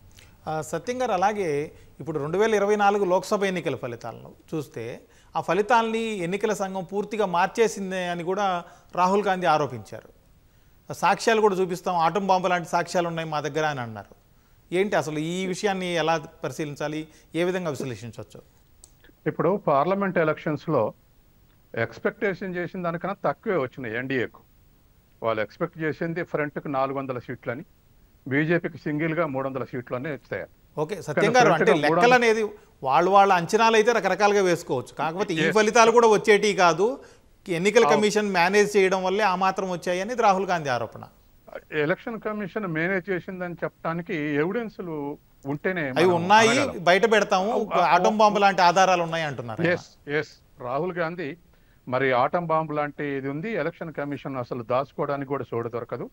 సత్యం గారు, అలాగే ఇప్పుడు 2024 లోక్సభ ఎన్నికల ఫలితాలను చూస్తే ఆ ఫలితాలని ఎన్నికల సంఘం పూర్తిగా మార్చేసింది అని కూడా రాహుల్ గాంధీ ఆరోపించారు. సాక్ష్యాలు కూడా చూపిస్తాం, ఆటం బాంబు లాంటి సాక్ష్యాలు ఉన్నాయి మా దగ్గర అని అన్నారు. ఏంటి అసలు ఈ విషయాన్ని ఎలా పరిశీలించాలి, ఏ విధంగా విశ్లేషించవచ్చు? ఇప్పుడు పార్లమెంట్ ఎలక్షన్స్లో ఎక్స్పెక్టేషన్ చేసిన దానికన్నా తక్కువే వచ్చినాయి ఎన్డీఏకు. వాళ్ళు ఎక్స్పెక్ట్ చేసింది ఫ్రంట్కి 400 సీట్లని, బీజేపీకి సింగిల్గా 300 సీట్లనే ఇస్తాయి. ఓకే సత్యం గారు, అంటే లెక్కలు అనేది వాళ్ళ అంచనాలు అయితే రకరకాలుగా వేసుకోవచ్చు. కాకపోతే ఈ ఫలితాలు కూడా వచ్చేటి కాదు, ఎన్నికల కమిషన్ మేనేజ్ చేయడం వల్లే ఆ మాత్రం వచ్చాయి అనేది రాహుల్ గాంధీ ఆరోపణ. ఎలక్షన్ కమిషన్ మేనేజ్ చేసిందని చెప్పడానికి ఎవిడెన్స్లు ఉంటేనే అవి ఉన్నాయి, బయట పెడతాము, ఆటం బాంబు లాంటి ఆధారాలు ఉన్నాయి అంటున్నారు. రాహుల్ గాంధీ మరి ఆటం బాంబు లాంటి ఇది ఉంది, ఎలక్షన్ కమిషన్ అసలు దాచుకోవడానికి కూడా చోటు దొరకదు,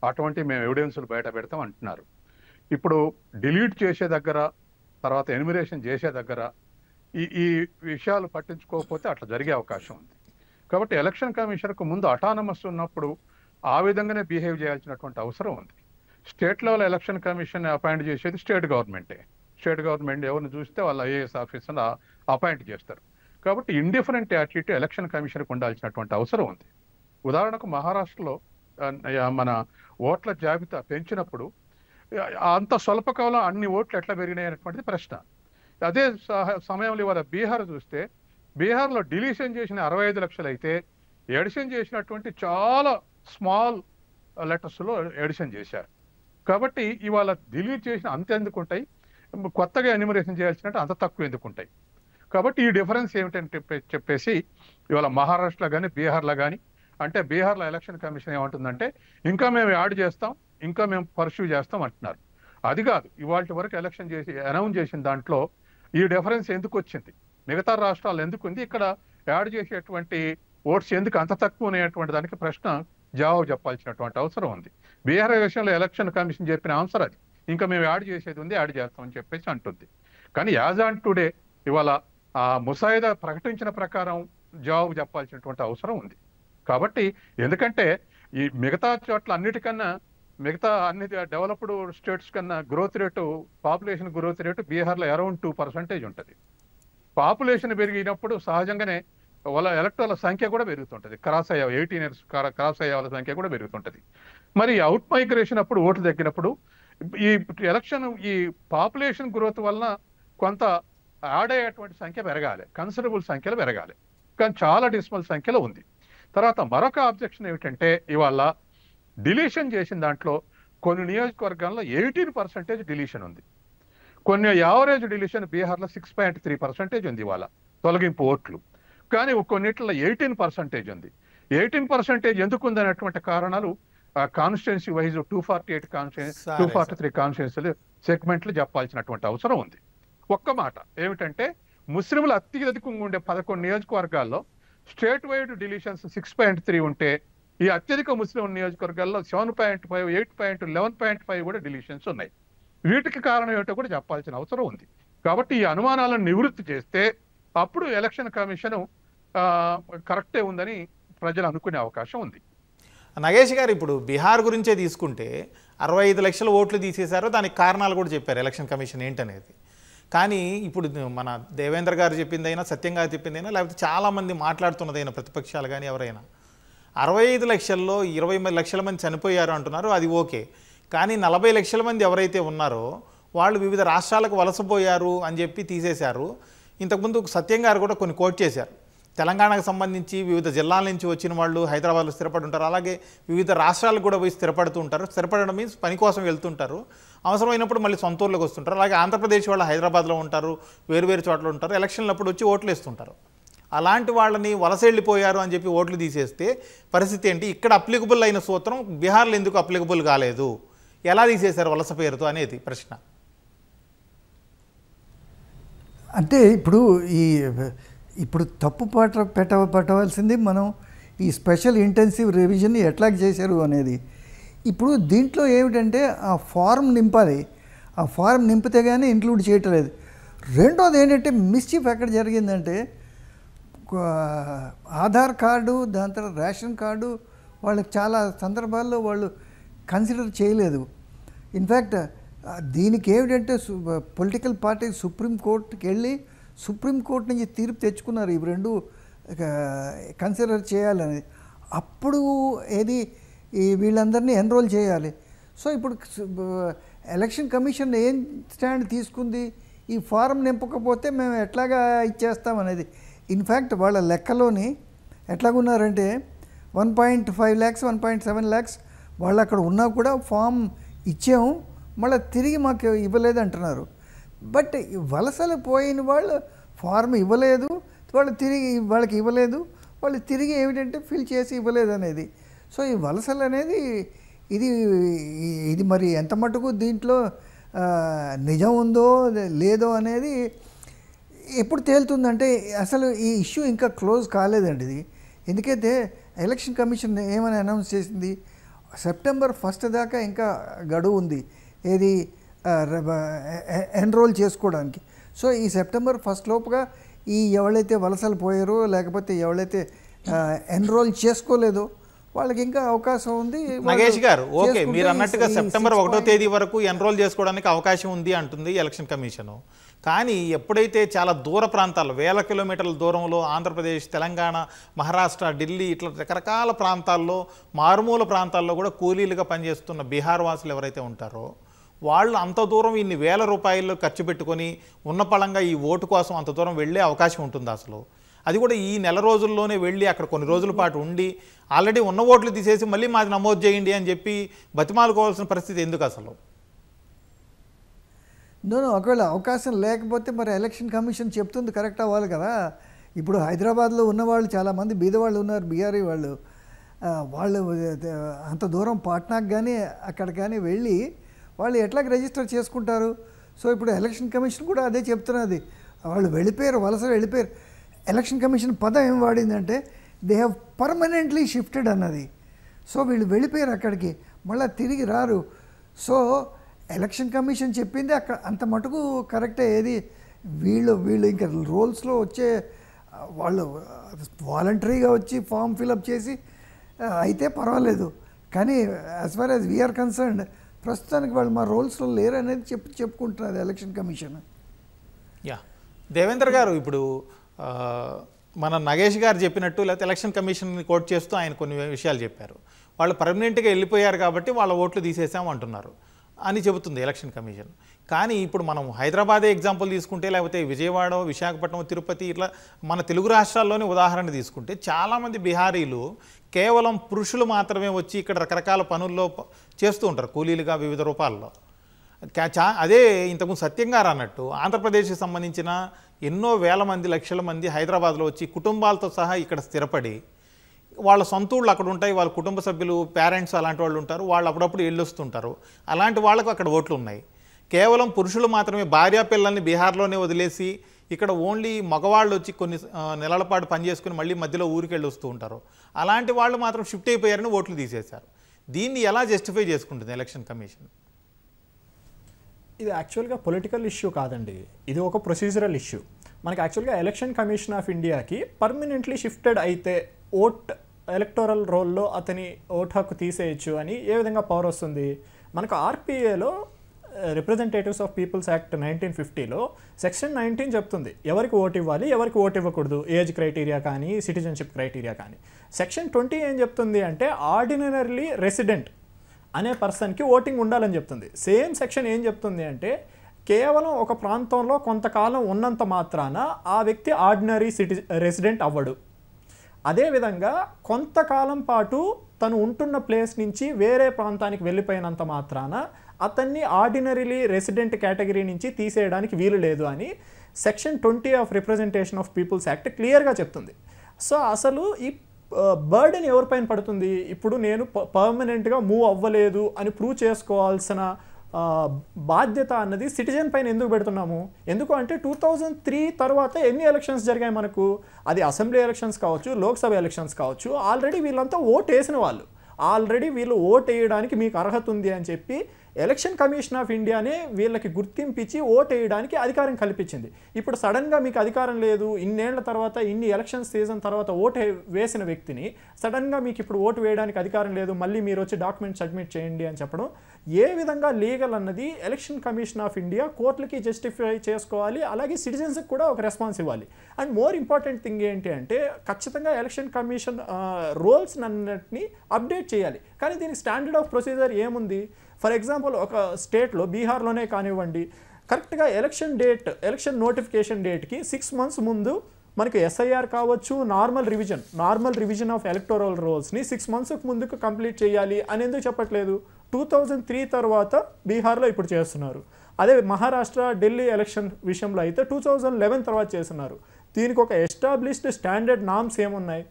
అటువంటి మేము ఎవిడెన్స్లు బయట పెడతాం అంటున్నారు. ఇప్పుడు డిలీట్ చేసే దగ్గర, తర్వాత ఎన్యుమరేషన్ చేసే దగ్గర ఈ విషయాలు పట్టించుకోకపోతే అట్లా జరిగే అవకాశం ఉంది. కాబట్టి ఎలక్షన్ కమిషన్కు ముందు అటానమస్ ఉన్నప్పుడు ఆ విధంగానే బిహేవ్ చేయాల్సినటువంటి అవసరం ఉంది. State level election commission appoint చేసేది స్టేట్ గవర్నమెంటే. స్టేట్ గవర్నమెంట్ ఎవరిని చూస్తే వాళ్ళ ఐఏఎస్ ఆఫీసర్ని అపాయింట్ చేస్తారు. కాబట్టి ఇండిఫరెంట్ యాటిట్యూడ్ ఎలక్షన్ కమిషన్కి ఉండాల్సినటువంటి అవసరం ఉంది. ఉదాహరణకు మహారాష్ట్రలో మన ఓట్ల జాబితా పెంచినప్పుడు అంత స్వల్పకాలం అన్ని ఓట్లు ఎట్లా పెరిగినాయి అనేటువంటిది ప్రశ్న. అదే సమయంలో ఇవాళ బీహార్ చూస్తే బీహార్లో డిలీషన్ చేసిన 65 లక్షలు అయితే ఎడిషన్ చేసినటువంటి చాలా స్మాల్ లెటర్స్లో ఎడిషన్ చేశారు. కాబట్టి ఇవాళ డిలీట్ చేసిన అంత ఎందుకుంటాయి, కొత్తగా ఎన్యుమరేషన్ చేయాల్సినట్టు అంత తక్కువ ఎందుకుంటాయి. కాబట్టి ఈ డిఫరెన్స్ ఏమిటంటే చెప్పేసి ఇవాళ మహారాష్ట్రలో కానీ బీహార్లో కానీ, అంటే బీహార్లో ఎలక్షన్ కమిషన్ ఏమంటుందంటే ఇంకా మేము యాడ్ చేస్తాం, ఇంకా మేము పర్స్యూ చేస్తాం అంటున్నారు. అది కాదు, ఇవాళ వరకు ఎలక్షన్ చేసి అనౌన్స్ చేసిన దాంట్లో ఈ డిఫరెన్స్ ఎందుకు వచ్చింది, మిగతా రాష్ట్రాలు ఎందుకు ఉంది, ఇక్కడ యాడ్ చేసేటువంటి ఓట్స్ ఎందుకు అంత తక్కువ అనేటువంటి దానికి ప్రశ్న జవాబు చెప్పాల్సినటువంటి అవసరం ఉంది. బీహార్ విషయంలో ఎలక్షన్ కమిషన్ చెప్పిన ఆన్సర్ అది, ఇంకా మేము యాడ్ చేసేది ఉంది, యాడ్ చేస్తామని చెప్పేసి అంటుంది. కానీ యాజ్ ఆన్ టుడే ఇవాళ ఆ ముసాయిదా ప్రకటించిన ప్రకారం జవాబు చెప్పాల్సినటువంటి అవసరం ఉంది. కాబట్టి ఎందుకంటే ఈ మిగతా చోట్ల అన్నిటికన్నా, మిగతా అన్ని డెవలప్డ్ స్టేట్స్ కన్నా growth rate, population growth rate బీహార్లో అరౌండ్ 2% ఉంటుంది. పాపులేషన్ పెరిగినప్పుడు సహజంగానే వాళ్ళ ఎలక్టర్ల సంఖ్య కూడా పెరుగుతుంటుంది, క్రాస్ అయ్యే 18 ఇయర్స్ క్రాస్ అయ్యే వాళ్ళ సంఖ్య కూడా పెరుగుతుంటుంది. మరి అవుట్ మైగ్రేషన్ అప్పుడు ఓట్లు తగ్గినప్పుడు ఈ ఎలక్షన్ ఈ పాపులేషన్ గ్రోత్ వలన కొంత యాడ్ అయ్యేటువంటి సంఖ్య పెరగాలి, కన్సిడరబుల్ సంఖ్యలో పెరగాలి, కానీ చాలా డిసిమల్ సంఖ్యలో ఉంది. తర్వాత మరొక ఆబ్జెక్షన్ ఏమిటంటే ఇవాళ డిలీషన్ చేసిన దాంట్లో కొన్ని నియోజకవర్గాల్లో 18% డిలీషన్ ఉంది, కొన్ని యావరేజ్ డిలీషన్ బీహార్లో 6.3% ఉంది ఇవాళ తొలగింపు ఓట్లు, కానీ కొన్నిట్లో 18% ఉంది. 18% ఎందుకు ఉంది అనేటువంటి కారణాలు కాన్స్టిట్యున్సీ వైజ్ 248 243 కాన్స్టిట్యున్సీలు సెగ్మెంట్లు చెప్పాల్సినటువంటి అవసరం ఉంది. ఒక్క మాట ఏమిటంటే ముస్లింలు అత్యధికంగా ఉండే 11 నియోజకవర్గాల్లో స్టేట్ వైడ్ డిలీషన్స్ 6.3 ఉంటే ఈ అత్యధిక ముస్లిం నియోజకవర్గాల్లో 7.5, 8, 11.5 కూడా డిలీషన్స్ ఉన్నాయి. వీటికి కారణం ఏమిటో కూడా చెప్పాల్సిన అవసరం ఉంది. కాబట్టి ఈ అనుమానాలను నివృత్తి చేస్తే అప్పుడు ఎలక్షన్ కమిషన్ కరెక్టే ఉందని ప్రజలు అనుకునే అవకాశం ఉంది. నగేష్ గారు, ఇప్పుడు బీహార్ గురించే తీసుకుంటే 65 లక్షల ఓట్లు తీసేశారు. దానికి కారణాలు కూడా చెప్పారు ఎలక్షన్ కమిషన్ ఏంటనేది. కానీ ఇప్పుడు మన దేవేంద్ర గారు చెప్పిందైనా, సత్యం గారు చెప్పిందైనా, లేకపోతే చాలామంది మాట్లాడుతున్నదైనా ప్రతిపక్షాలు కానీ ఎవరైనా 65 లక్షల్లో 20 లక్షల మంది చనిపోయారు అంటున్నారు. అది ఓకే. కానీ 40 లక్షల మంది ఎవరైతే ఉన్నారో వాళ్ళు వివిధ రాష్ట్రాలకు వలసపోయారు అని చెప్పి తీసేశారు. ఇంతకుముందు సత్యం గారు కూడా కొన్ని కోట్ చేశారు. తెలంగాణకు సంబంధించి వివిధ జిల్లాల నుంచి వచ్చిన వాళ్ళు హైదరాబాద్లో స్థిరపడి ఉంటారు. అలాగే వివిధ రాష్ట్రాలకు కూడా పోయి స్థిరపడుతూ ఉంటారు. స్థిరపడడం మీన్స్ పని కోసం వెళ్తుంటారు. అవసరమైనప్పుడు మళ్ళీ సొంత ఊర్లోకి వస్తుంటారు. అలాగే ఆంధ్రప్రదేశ్ వాళ్ళు హైదరాబాద్లో ఉంటారు, వేరు చోట్ల ఉంటారు. ఎలక్షన్లప్పుడు వచ్చి ఓట్లు వేస్తుంటారు. అలాంటి వాళ్ళని వలస వెళ్ళిపోయారు అని చెప్పి ఓట్లు తీసేస్తే పరిస్థితి ఏంటి? ఇక్కడ అప్లికబుల్ అయిన సూత్రం బీహార్లో ఎందుకు అప్లికబుల్ కాలేదు? ఎలా తీసేశారు వలస పేరుతో అనేది ప్రశ్న. అంటే ఇప్పుడు తప్పు పెట్టవలసింది మనం ఈ స్పెషల్ ఇంటెన్సివ్ రివిజన్ ఎట్లా చేశారు అనేది. ఇప్పుడు దీంట్లో ఏమిటంటే ఆ ఫారం నింపాలి. ఆ ఫారం నింపితే కానీ ఇంక్లూడ్ చేయటం లేదు. రెండోది ఏంటంటే మిస్చీఫ్ ఎక్కడ జరిగిందంటే ఆధార్ కార్డు, దాని తర్వాత రేషన్ కార్డు వాళ్ళకి చాలా సందర్భాల్లో వాళ్ళు కన్సిడర్ చేయలేదు. ఇన్ఫ్యాక్ట్ దీనికి ఏమిటంటే పొలిటికల్ పార్టీ సుప్రీంకోర్టుకి వెళ్ళి సుప్రీంకోర్టు నుంచి తీర్పు తెచ్చుకున్నారు ఇవి రెండు కన్సిడర్ చేయాలని. అప్పుడు వీళ్ళందరినీ ఎన్రోల్ చేయాలి. సో ఇప్పుడు ఎలక్షన్ కమిషన్ ఏం స్టాండ్ తీసుకుంది? ఈ ఫారం నింపకపోతే మేము ఎట్లాగా ఇచ్చేస్తామనేది. ఇన్ఫ్యాక్ట్ వాళ్ళ లెక్కలోని ఎట్లాగున్నారంటే 1.5 lakhs 1.7 lakhs వాళ్ళు అక్కడ ఉన్నా కూడా ఫామ్ ఇచ్చాము, మళ్ళీ తిరిగి మాకు ఇవ్వలేదు అంటున్నారు. బట్ వలసలు పోయిన వాళ్ళు ఫార్మ్ ఇవ్వలేదు, వాళ్ళకి ఇవ్వలేదు, వాళ్ళు తిరిగి ఏమిటంటే ఫిల్ చేసి ఇవ్వలేదు అనేది. సో ఈ వలసలు అనేది ఇది మరి ఎంత మటుకు దీంట్లో నిజం ఉందో లేదో అనేది ఎప్పుడు తేలుతుందంటే అసలు ఈ ఇష్యూ ఇంకా క్లోజ్ కాలేదండి ఇది. ఎందుకైతే ఎలక్షన్ కమిషన్ ఏమని అనౌన్స్ చేసింది, సెప్టెంబర్ 1 దాకా ఇంకా గడువు ఉంది ఎన్రోల్ చేసుకోవడానికి. సో ఈ సెప్టెంబర్ 1 లోపుగా ఎవరైతే వలసలు పోయారో లేకపోతే ఎవరైతే ఎన్రోల్ చేసుకోలేదో వాళ్ళకి ఇంకా అవకాశం ఉంది. నగేష్ గారు, ఓకే, మీరు అన్నట్టుగా సెప్టెంబర్ 1వ తేదీ వరకు ఎన్రోల్ చేసుకోవడానికి అవకాశం ఉంది అంటుంది ఎలక్షన్ కమిషను. కానీ ఎప్పుడైతే చాలా దూర ప్రాంతాల్లో, వేల కిలోమీటర్ల దూరంలో ఆంధ్రప్రదేశ్, తెలంగాణ, మహారాష్ట్ర, ఢిల్లీ ఇట్లా రకరకాల ప్రాంతాల్లో, మారుమూల ప్రాంతాల్లో కూడా కూలీలుగా పనిచేస్తున్న బీహార్ వాసులు ఎవరైతే ఉంటారో వాళ్ళు అంత దూరం ఇన్ని వేల రూపాయలు ఖర్చు పెట్టుకొని ఉన్న పళంగా ఈ ఓటు కోసం అంత దూరం వెళ్ళే అవకాశం ఉంటుంది అసలు? అది కూడా ఈ నెల రోజుల్లోనే వెళ్ళి అక్కడ కొన్ని రోజుల పాటు ఉండి ఆల్రెడీ ఉన్న ఓట్లు తీసేసి మళ్ళీ మాది నమోదు చేయండి అని చెప్పి బతిమాలుకోవాల్సిన పరిస్థితి ఎందుకు అసలు? ఒకవేళ అవకాశం లేకపోతే మరి ఎలక్షన్ కమిషన్ చెప్తుంది కరెక్ట్ అవ్వాలి కదా. ఇప్పుడు హైదరాబాద్లో ఉన్నవాళ్ళు చాలామంది బీదవాళ్ళు ఉన్నారు, బీహారీ వాళ్ళు. వాళ్ళు అంత దూరం పాట్నాకు కానీ అక్కడ కానీ వెళ్ళి వాళ్ళు ఎట్లా రిజిస్టర్ చేసుకుంటారు? సో ఇప్పుడు ఎలక్షన్ కమిషన్ కూడా అదే చెప్తున్నది. వాళ్ళు వెళ్ళిపోయారు, వలస వెళ్ళిపోయారు. ఎలక్షన్ కమిషన్ పదం ఏం వాడిందంటే దే హ్యావ్ పర్మనెంట్లీ షిఫ్టెడ్ అన్నది. సో వీళ్ళు వెళ్ళిపోయారు అక్కడికి, మళ్ళీ తిరిగి రారు. సో ఎలక్షన్ కమిషన్ చెప్పింది అక్కడ అంత మటుకు కరెక్టే. వీళ్ళు ఇంకా రోల్స్లో వచ్చే వాళ్ళు వాలంటరీగా వచ్చి ఫామ్ ఫిలప్ చేసి అయితే పర్వాలేదు. కానీ as far as we are concerned ప్రస్తుతానికి వాళ్ళు మా రోల్స్లో లేరు అనేది చెప్పుకుంటున్నది ఎలక్షన్ కమిషన్. యా, దేవేంద్ర గారు, ఇప్పుడు మన నగేష్ గారు చెప్పినట్టు లేకపోతే ఎలక్షన్ కమిషన్ని కోట్ చేస్తూ ఆయన కొన్ని విషయాలు చెప్పారు. వాళ్ళు పర్మనెంట్గా వెళ్ళిపోయారు కాబట్టి వాళ్ళ ఓట్లు తీసేసాం అంటున్నారు అని చెబుతుంది ఎలక్షన్ కమిషన్. కానీ ఇప్పుడు మనం హైదరాబాదే ఎగ్జాంపుల్ తీసుకుంటే, లేకపోతే విజయవాడ, విశాఖపట్నం, తిరుపతి, ఇట్లా మన తెలుగు రాష్ట్రాల్లోనే ఉదాహరణ తీసుకుంటే చాలామంది బీహారీలు కేవలం పురుషులు మాత్రమే వచ్చి ఇక్కడ రకరకాల పనుల్లో చేస్తూ ఉంటారు కూలీలుగా వివిధ రూపాల్లో. అదే ఇంతకుముందు సత్యం గారు అన్నట్టు ఆంధ్రప్రదేశ్కి సంబంధించిన ఎన్నో వేల మంది, లక్షల మంది హైదరాబాద్లో వచ్చి కుటుంబాలతో సహా ఇక్కడ స్థిరపడి వాళ్ళ సొంత ఊళ్ళు అక్కడ ఉంటాయి, వాళ్ళ కుటుంబ సభ్యులు, పేరెంట్స్ అలాంటి వాళ్ళు ఉంటారు, వాళ్ళు అప్పుడప్పుడు వెళ్ళొస్తుంటారు. అలాంటి వాళ్ళకు అక్కడ ఓట్లు ఉన్నాయి. కేవలం పురుషులు మాత్రమే భార్యా పిల్లల్ని బీహార్లోనే వదిలేసి ఇక్కడ ఓన్లీ మగవాళ్ళు వచ్చి కొన్ని నెలల పాటు పనిచేసుకుని మళ్ళీ మధ్యలో ఊరికి వెళ్ళి వస్తూ ఉంటారు. అలాంటి వాళ్ళు మాత్రం షిఫ్ట్ అయిపోయారని ఓట్లు తీసేశారు. దీన్ని ఎలా జస్టిఫై చేసుకుంటుంది ఎలక్షన్ కమిషన్? ఇది యాక్చువల్గా పొలిటికల్ ఇష్యూ కాదండి, ఇది ఒక ప్రొసీజరల్ ఇష్యూ. మనకి యాక్చువల్గా ఎలక్షన్ కమిషన్ ఆఫ్ ఇండియాకి పర్మనెంట్లీ షిఫ్టెడ్ అయితే ఎలక్టోరల్ రోల్లో అతని ఓట్ హక్కు తీసేయచ్చు అని ఏ విధంగా పవర్ వస్తుంది? మనకు ఆర్పిఏలో రిప్రజెంటేటివ్స్ ఆఫ్ పీపుల్స్ యాక్ట్ 1950లో సెక్షన్ 19 చెప్తుంది ఎవరికి ఓటు ఇవ్వాలి, ఎవరికి ఓటు ఇవ్వకూడదు, ఏజ్ క్రైటీరియా కానీ సిటిజన్షిప్ క్రైటీరియా కానీ. సెక్షన్ 20 ఏం చెప్తుంది అంటే ఆర్డినరీ రెసిడెంట్ అనే పర్సన్కి ఓటింగ్ ఉండాలని చెప్తుంది. సేమ్ సెక్షన్ ఏం చెప్తుంది అంటే కేవలం ఒక ప్రాంతంలో కొంతకాలం ఉన్నంత మాత్రాన ఆ వ్యక్తి ఆర్డినరీ రెసిడెంట్ అవ్వడు. అదేవిధంగా కొంతకాలం పాటు తను ఉంటున్న ప్లేస్ నుంచి వేరే ప్రాంతానికి వెళ్ళిపోయినంత మాత్రాన అతన్ని ఆర్డినరీలీ రెసిడెంట్ కేటగిరీ నుంచి తీసేయడానికి వీలు లేదు అని section 20 of representation of peoples act క్లియర్గా చెప్తుంది. సో అసలు ఈ బర్డెన్ ఎవరిపైన పడుతుంది? ఇప్పుడు నేను పర్మనెంట్గా మూవ్ అవ్వలేదు అని ప్రూవ్ చేసుకోవాల్సిన బాధ్యత అన్నది సిటిజన్ పైన ఎందుకు పెడుతున్నాము? ఎందుకు అంటే 2003 తర్వాత ఎన్ని ఎలక్షన్స్ జరిగాయి మనకు? అది అసెంబ్లీ ఎలక్షన్స్ కావచ్చు, లోక్సభ ఎలక్షన్స్ కావచ్చు. ఆల్రెడీ వీళ్ళంతా ఓటు వేసిన వాళ్ళు, ఆల్రెడీ వీళ్ళు ఓటు వేయడానికి మీకు అర్హత ఉంది అని చెప్పి ఎలక్షన్ కమిషన్ ఆఫ్ ఇండియానే వీళ్ళకి గుర్తింపించి ఓటు వేయడానికి అధికారం కల్పించింది. ఇప్పుడు సడన్గా మీకు అధికారం లేదు, ఇన్నేళ్ల తర్వాత ఇన్ని ఎలక్షన్ సీజన్ తర్వాత ఓటు వేసిన వ్యక్తిని సడన్గా మీకు ఇప్పుడు ఓటు వేయడానికి అధికారం లేదు, మళ్ళీ మీరు వచ్చి డాక్యుమెంట్ సబ్మిట్ చేయండి అని చెప్పడం ఏ విధంగా లీగల్ అన్నది ఎలక్షన్ కమిషన్ ఆఫ్ ఇండియా కోర్టులకి జస్టిఫై చేసుకోవాలి, అలాగే సిటిజన్స్కి కూడా ఒక రెస్పాన్స్ ఇవ్వాలి. అండ్ మోర్ ఇంపార్టెంట్ థింగ్ ఏంటి అంటే ఖచ్చితంగా ఎలక్షన్ కమిషన్ రోల్స్ అన్నిటిని అప్డేట్ చేయాలి. కానీ దీనికి స్టాండర్డ్ ఆఫ్ ప్రొసీజర్ ఏముంది? ఫర్ ఎగ్జాంపుల్ ఒక స్టేట్లో బీహార్లోనే కానివ్వండి, కరెక్ట్గా ఎలక్షన్ నోటిఫికేషన్ డేట్కి 6 months ముందు మనకి ఎస్ఐఆర్ కావచ్చు, నార్మల్ రివిజన్ ఆఫ్ ఎలక్టోరల్ రోల్స్ని 6 months ముందుకు కంప్లీట్ చేయాలి అని ఎందుకు చెప్పట్లేదు? 2003 తర్వాత బీహార్లో ఇప్పుడు చేస్తున్నారు. అదే మహారాష్ట్ర, ఢిల్లీ ఎలక్షన్ విషయంలో అయితే 2011 తర్వాత చేస్తున్నారు. దీనికి ఒక ఎస్టాబ్లిష్డ్ స్టాండర్డ్ నామ్స్ ఏమున్నాయి?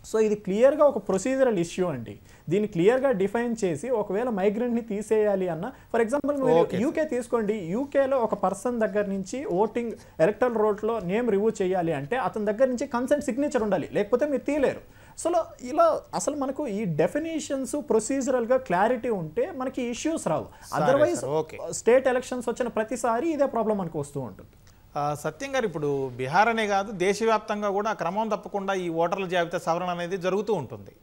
సో ఇది క్లియర్గా ఒక ప్రొసీజరల్ ఇష్యూ అండి. దీన్ని క్లియర్గా డిఫైన్ చేసి ఒకవేళ మైగ్రెంట్ని తీసేయాలి అన్న, ఫర్ ఎగ్జాంపుల్ యూకే తీసుకోండి. యూకేలో ఒక పర్సన్ దగ్గర నుంచి ఓటింగ్ ఎలక్టరల్ రోల్లో నేమ్ రిమూవ్ చేయాలి అంటే అతని దగ్గర నుంచి కన్సెంట్ సిగ్నేచర్ ఉండాలి, లేకపోతే మీరు తీయలేరు. సో ఇలా అసలు మనకు ఈ డెఫినేషన్స్ ప్రొసీజరల్గా క్లారిటీ ఉంటే మనకి ఇష్యూస్ రావు. అదర్వైజ్ స్టేట్ ఎలక్షన్స్ వచ్చిన ప్రతిసారి ఇదే ప్రాబ్లం మనకు వస్తూ ఉంటుంది. సత్యం గారు, ఇప్పుడు బీహార్ అనే కాదు దేశవ్యాప్తంగా కూడా క్రమం తప్పకుండా ఈ ఓటర్ల జాబితా సవరణ అనేది జరుగుతూ ఉంటుంది.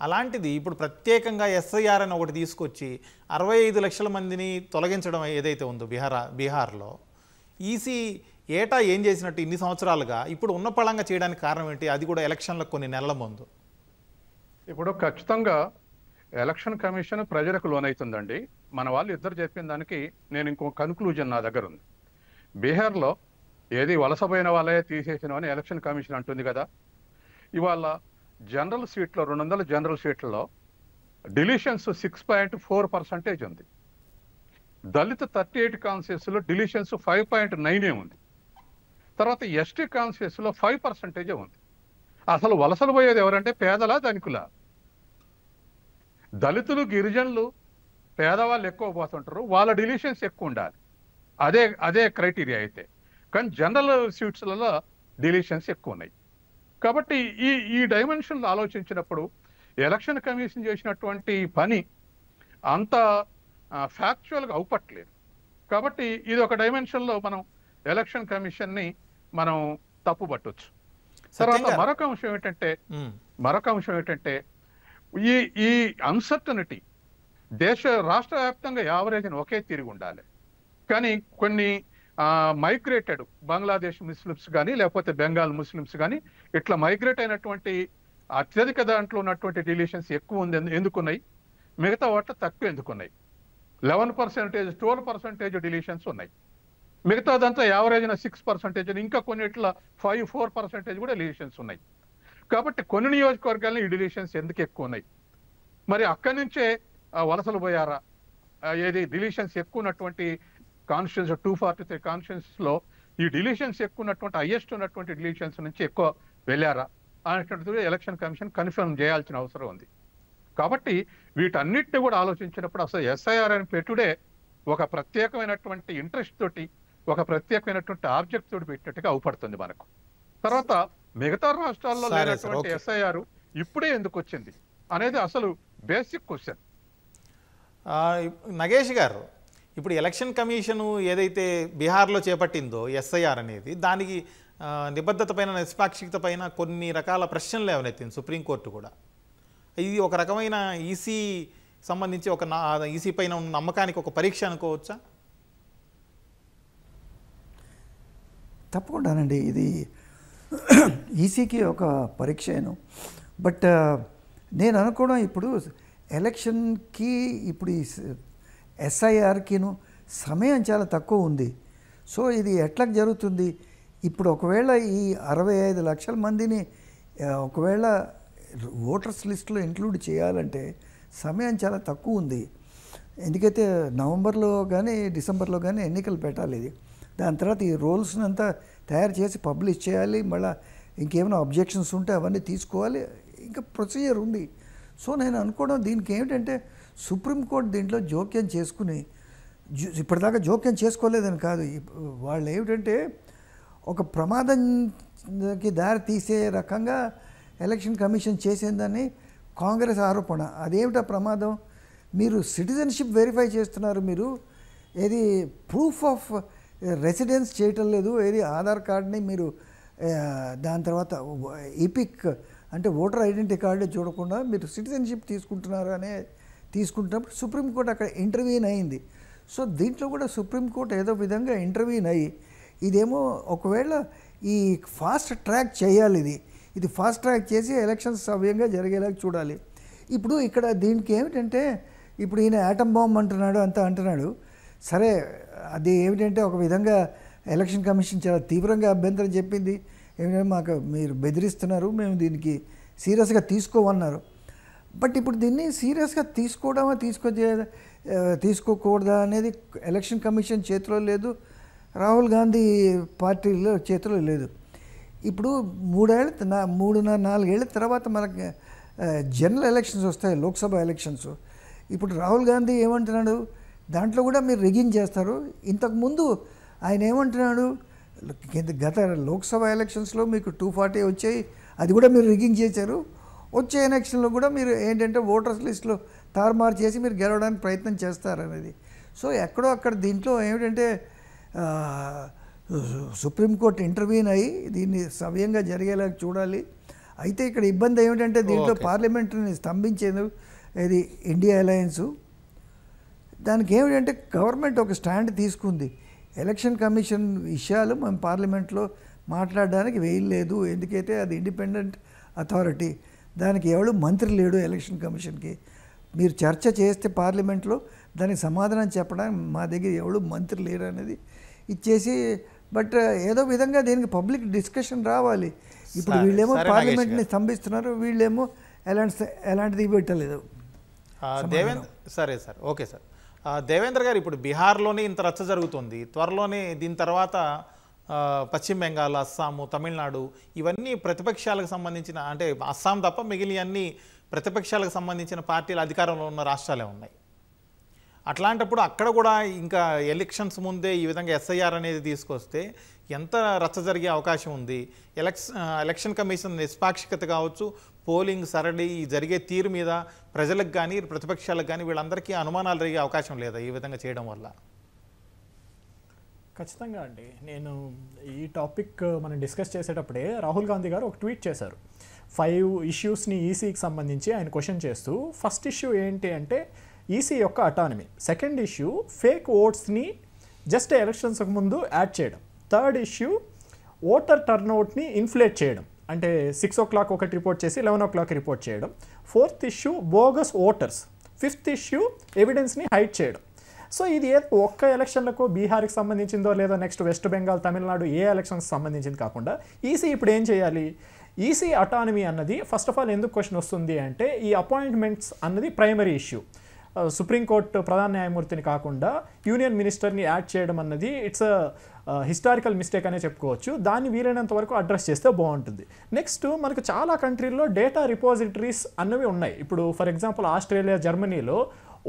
అలాంటిది ఇప్పుడు ప్రత్యేకంగా ఎస్ఐఆర్ అని ఒకటి తీసుకొచ్చి 65 లక్షల మందిని తొలగించడం ఏదైతే ఉందో బీహార్లో ఈసీ ఏటా ఏం చేసినట్టు ఇన్ని సంవత్సరాలుగా ఇప్పుడు ఉన్న పళంగా చేయడానికి కారణం ఏంటి? అది కూడా ఎలక్షన్లకు కొన్ని నెలల ముందు. ఇప్పుడు ఖచ్చితంగా ఎలక్షన్ కమిషన్ ప్రజలకు లోనవుతుందండి. మన వాళ్ళు ఇద్దరు చెప్పిన దానికి నేను ఇంకో కన్క్లూజన్ నా దగ్గర ఉంది. బీహార్లో ఏది వలసపోయిన వాళ్ళే తీసేసినవని ఎలక్షన్ కమిషన్ అంటుంది కదా. ఇవాళ జనరల్ సీట్లో 200 జనరల్ సీట్లలో డిలీషన్స్ 6.4% ఉంది. దళిత 38 కాన్స్టిట్యూన్సీలో డిలీషన్స్ 5.9 ఉంది. తర్వాత ఎస్టీ కాన్స్టిట్యూన్సీలో 5% ఉంది. అసలు వలసలు పోయేది ఎవరంటే పేదలా ధనికులా? దళితులు, గిరిజనులు, పేదవాళ్ళు ఎక్కువ పోతుంటారు, వాళ్ళ డిలీషన్స్ ఎక్కువ ఉండాలి. అదే క్రైటీరియా అయితే. కానీ జనరల్ సీట్స్లలో డిలీషన్స్ ఎక్కువ ఉన్నాయి. కాబట్టి ఈ డైమెన్షన్లో ఆలోచించినప్పుడు ఎలక్షన్ కమిషన్ చేసినటువంటి పని అంత ఫ్యాక్చువల్గా అవుపట్లేదు. కాబట్టి ఇది ఒక డైమెన్షన్లో మనం ఎలక్షన్ కమిషన్ని మనం తప్పు పట్టొచ్చు. తర్వాత మరొక అంశం ఏంటంటే ఈ అన్సర్టనిటీ రాష్ట్ర వ్యాప్తంగా యావరేజ్ని ఒకే తిరిగి ఉండాలి. కానీ కొన్ని మైగ్రేటెడ్ బంగ్లాదేశ్ ముస్లిమ్స్ కానీ లేకపోతే బెంగాల్ ముస్లిమ్స్ కానీ ఇట్లా మైగ్రేట్ అయినటువంటి అత్యధిక దాంట్లో ఉన్నటువంటి డిలీషన్స్ ఎక్కువ ఉంది ఎందుకున్నాయి, మిగతా వాటిలో తక్కువ ఎందుకున్నాయి? 11%, 12% డిలీషన్స్ ఉన్నాయి. మిగతా దాంట్లో యావరేజ్న 6%, ఇంకా కొన్నిట్ల 4% కూడా డిలీషన్స్ ఉన్నాయి. కాబట్టి కొన్ని నియోజకవర్గాల్లో ఈ డిలీషన్స్ ఎందుకు ఎక్కువ ఉన్నాయి? మరి అక్కడి నుంచే వలసలు పోయారా? ఏది డిలీషన్స్ ఎక్కువ ఉన్నటువంటి కాన్స్టిట్యూన్స్ 243 కాన్స్టిట్యూన్సీస్లో ఈ డిలీషన్స్ ఎక్కువ ఉన్నటువంటి హైయెస్ట్ ఉన్నటువంటి డిలీషన్స్ నుంచి ఎక్కువ వెళ్ళారా అనేటువంటిది ఎలక్షన్ కమిషన్ కన్ఫర్మ్ చేయాల్సిన అవసరం ఉంది. కాబట్టి వీటన్నిటిని కూడా ఆలోచించినప్పుడు అసలు ఎస్ఐఆర్ అని పెట్టుడే ఒక ప్రత్యేకమైనటువంటి ఇంట్రెస్ట్ తోటి, ఒక ప్రత్యేకమైనటువంటి ఆబ్జెక్ట్ తోటి పెట్టినట్టుగా అవుపడుతుంది మనకు. తర్వాత మిగతా రాష్ట్రాల్లో లేనటువంటి ఎస్ఐఆర్ ఇప్పుడే ఎందుకు వచ్చింది అనేది అసలు బేసిక్ క్వశ్చన్. నగేష్ గారు, ఇప్పుడు ఎలక్షన్ కమిషను ఏదైతే బీహార్లో చేపట్టిందో ఎస్ఐఆర్ అనేది, దానికి నిబద్ధత పైన నిష్పాక్షికత పైన కొన్ని రకాల ప్రశ్నలు లేవనెత్తింది సుప్రీంకోర్టు కూడా. ఇది ఒక రకమైన ఈసీ సంబంధించి ఈసీ పైన ఉన్న నమ్మకానికి ఒక పరీక్ష అనుకోవచ్చా? తప్పకుండానండి, ఇది ఈసీకి ఒక పరీక్షను. బట్ నేను అనుకోవడం ఇప్పుడు ఎలక్షన్కి ఇప్పుడు ఈ ఎస్ఐఆర్కిను సమయం చాలా తక్కువ ఉంది. సో ఇది ఎట్లా జరుగుతుంది? ఇప్పుడు ఒకవేళ ఈ 65 లక్షల మందిని ఒకవేళ ఓటర్స్ లిస్టులో ఇంక్లూడ్ చేయాలంటే సమయం చాలా తక్కువ ఉంది. ఎందుకైతే నవంబర్లో కానీ డిసెంబర్లో కానీ ఎన్నికలు పెట్టాలి. ఇది దాని తర్వాత ఈ రోల్స్ని అంతా తయారు చేసి పబ్లిష్ చేయాలి. మళ్ళీ ఇంకేమైనా అబ్జెక్షన్స్ ఉంటే అవన్నీ తీసుకోవాలి. ఇంకా ప్రొసీజర్ ఉంది. సో నేను అనుకోవడం దీనికి ఏమిటంటే సుప్రీంకోర్టు దీంట్లో జోక్యం చేసుకుని, ఇప్పటిదాకా జోక్యం చేసుకోలేదని కాదు, వాళ్ళు ఏమిటంటే ఒక ప్రమాదంకి దారి తీసే రకంగా ఎలక్షన్ కమిషన్ చేసిందని కాంగ్రెస్ ఆరోపణ. అదేమిటా ప్రమాదం? మీరు సిటిజన్షిప్ వెరిఫై చేస్తున్నారు, మీరు ఏది ప్రూఫ్ ఆఫ్ రెసిడెన్స్ చేయటం లేదు, ఏది ఆధార్ కార్డ్ని మీరు దాని తర్వాత ఈపిక్ అంటే ఓటర్ ఐడెంటిటీ కార్డు చూడకుండా మీరు సిటిజన్షిప్ తీసుకుంటున్నారు తీసుకుంటున్నప్పుడు సుప్రీంకోర్టు అక్కడ ఇంటర్వ్యూన్ అయింది. సో దీంట్లో కూడా సుప్రీంకోర్టు ఏదో విధంగా ఇంటర్వ్యూన్ అయ్యి ఇదేమో ఒకవేళ ఈ ఫాస్ట్ ట్రాక్ చేయాలి, ఇది ఫాస్ట్ ట్రాక్ చేసి ఎలక్షన్స్ సవ్యంగా జరిగేలాగా చూడాలి. ఇప్పుడు ఇక్కడ దీనికి ఏమిటంటే ఇప్పుడు ఈయన యాటమ్ బాంబ్ అంటున్నాడు, అంతా అంటున్నాడు. సరే, అది ఏమిటంటే ఒక విధంగా ఎలక్షన్ కమిషన్ చాలా తీవ్రంగా అభ్యంతరం చెప్పింది. ఏమిటంటే మాకు మీరు బెదిరిస్తున్నారు, మేము దీనికి సీరియస్గా తీసుకోమన్నారు. బట్ ఇప్పుడు దీన్ని సీరియస్గా తీసుకోవడమా తీసుకోకూడదా అనేది ఎలక్షన్ కమిషన్ చేతిలో లేదు, రాహుల్ గాంధీ పార్టీలో చేతిలో లేదు. ఇప్పుడు 3-4 ఏళ్ళ తర్వాత మనకి జనరల్ ఎలక్షన్స్ వస్తాయి, లోక్సభ ఎలక్షన్స్. ఇప్పుడు రాహుల్ గాంధీ ఏమంటున్నాడు, దాంట్లో కూడా మీరు రిగ్గింగ్ చేస్తారు. ఇంతకుముందు ఆయన ఏమంటున్నాడు, గత లోక్సభ ఎలక్షన్స్లో మీకు 240 వచ్చాయి, అది కూడా మీరు రిగ్గింగ్ చేశారు. వచ్చే ఎలక్షన్లో కూడా మీరు ఏంటంటే ఓటర్స్ లిస్టులో తారుమారు చేసి మీరు గెలవడానికి ప్రయత్నం చేస్తారనేది. సో ఎక్కడో అక్కడ దీంట్లో ఏమిటంటే సుప్రీంకోర్టు ఇంటర్వ్యూన్ అయ్యి దీన్ని సవ్యంగా జరిగేలా చూడాలి. అయితే ఇక్కడ ఇబ్బంది ఏమిటంటే దీంట్లో పార్లమెంటుని స్తంభించేది ఇది ఇండియా అలయన్సు. దానికి ఏమిటంటే గవర్నమెంట్ ఒక స్టాండ్ తీసుకుంది, ఎలక్షన్ కమిషన్ విషయాలు మేము పార్లమెంట్లో మాట్లాడడానికి వేయలేదు, ఎందుకైతే అది ఇండిపెండెంట్ అథారిటీ, దానికి ఎవడు మంత్రి లేడు ఎలక్షన్ కమిషన్కి. మీరు చర్చ చేస్తే పార్లమెంట్లో దానికి సమాధానం చెప్పడానికి మా దగ్గర ఎవడు మంత్రి లేరు అనేది ఇచ్చేసి, బట్ ఏదో విధంగా దీనికి పబ్లిక్ డిస్కషన్ రావాలి. ఇప్పుడు వీళ్ళేమో పార్లమెంట్ని స్తంభిస్తున్నారు, వీళ్ళేమో ఎలాంటిది పెట్టలేదు. సరే సార్, ఓకే సార్. దేవేంద్ర గారు, ఇప్పుడు బీహార్లోనే ఇంత రచ్చ జరుగుతుంది, త్వరలోనే దీని తర్వాత పశ్చిమ బెంగాల్, అస్సాము, తమిళనాడు ఇవన్నీ ప్రతిపక్షాలకు సంబంధించిన, అంటే అస్సాం తప్ప మిగిలిన అన్ని ప్రతిపక్షాలకు సంబంధించిన పార్టీలు అధికారంలో ఉన్న రాష్ట్రాలే ఉన్నాయి. అట్లాంటప్పుడు అక్కడ కూడా ఇంకా ఎలక్షన్స్ ముందే ఈ విధంగా ఎస్ఐఆర్ అనేది తీసుకొస్తే ఎంత రచ్చ జరిగే అవకాశం ఉంది? ఎలక్షన్ కమిషన్ నిష్పాక్షికత కావచ్చు, పోలింగ్ సరళి జరిగే తీరు మీద ప్రజలకు కానీ ప్రతిపక్షాలకు కానీ వీళ్ళందరికీ అనుమానాలు జరిగే అవకాశం లేదా ఈ విధంగా చేయడం వల్ల? ఖచ్చితంగా అండి. నేను ఈ టాపిక్ మనం డిస్కస్ చేసేటప్పుడే రాహుల్ గాంధీ గారు ఒక ట్వీట్ చేశారు. 5 ఇష్యూస్ని ఈసీకి సంబంధించి ఆయన క్వశ్చన్ చేస్తూ, ఫస్ట్ ఇష్యూ ఏంటి అంటే ఈసీ యొక్క అటానమీ, సెకండ్ ఇష్యూ ఫేక్ ఓట్స్ని జస్ట్ ఎలక్షన్స్కి ముందు యాడ్ చేయడం, థర్డ్ ఇష్యూ ఓటర్ టర్న్అవుట్ని ఇన్ఫ్లేట్ చేయడం, అంటే 6 o'clock ఒకటి రిపోర్ట్ చేసి 11 o'clock రిపోర్ట్ చేయడం, fourth issue bogus voters, fifth issue ఎవిడెన్స్ని హైడ్ చేయడం. సో ఇది ఒక్క ఎలక్షన్లకు బీహార్కి సంబంధించిందో లేదా నెక్స్ట్ వెస్ట్ బెంగాల్, తమిళనాడు ఏ ఎలక్షన్కి సంబంధించింది కాకుండా ఈసీ ఇప్పుడు ఏం చేయాలి? ఈసీ అటానమీ అన్నది ఫస్ట్ ఆఫ్ ఆల్ ఎందుకు క్వశ్చన్ వస్తుంది అంటే, ఈ అపాయింట్మెంట్స్ అన్నది ప్రైమరీ ఇష్యూ. సుప్రీంకోర్టు ప్రధాన న్యాయమూర్తిని కాకుండా యూనియన్ మినిస్టర్ని యాడ్ చేయడం అన్నది ఇట్స్ హిస్టారికల్ మిస్టేక్ అనే చెప్పుకోవచ్చు. దాన్ని వీలైనంత వరకు అడ్రస్ చేస్తే బాగుంటుంది. నెక్స్ట్, మనకు చాలా కంట్రీల్లో డేటా రిపోజిటరీస్ అన్నవి ఉన్నాయి. ఇప్పుడు ఫర్ ఎగ్జాంపుల్ ఆస్ట్రేలియా, జర్మనీలో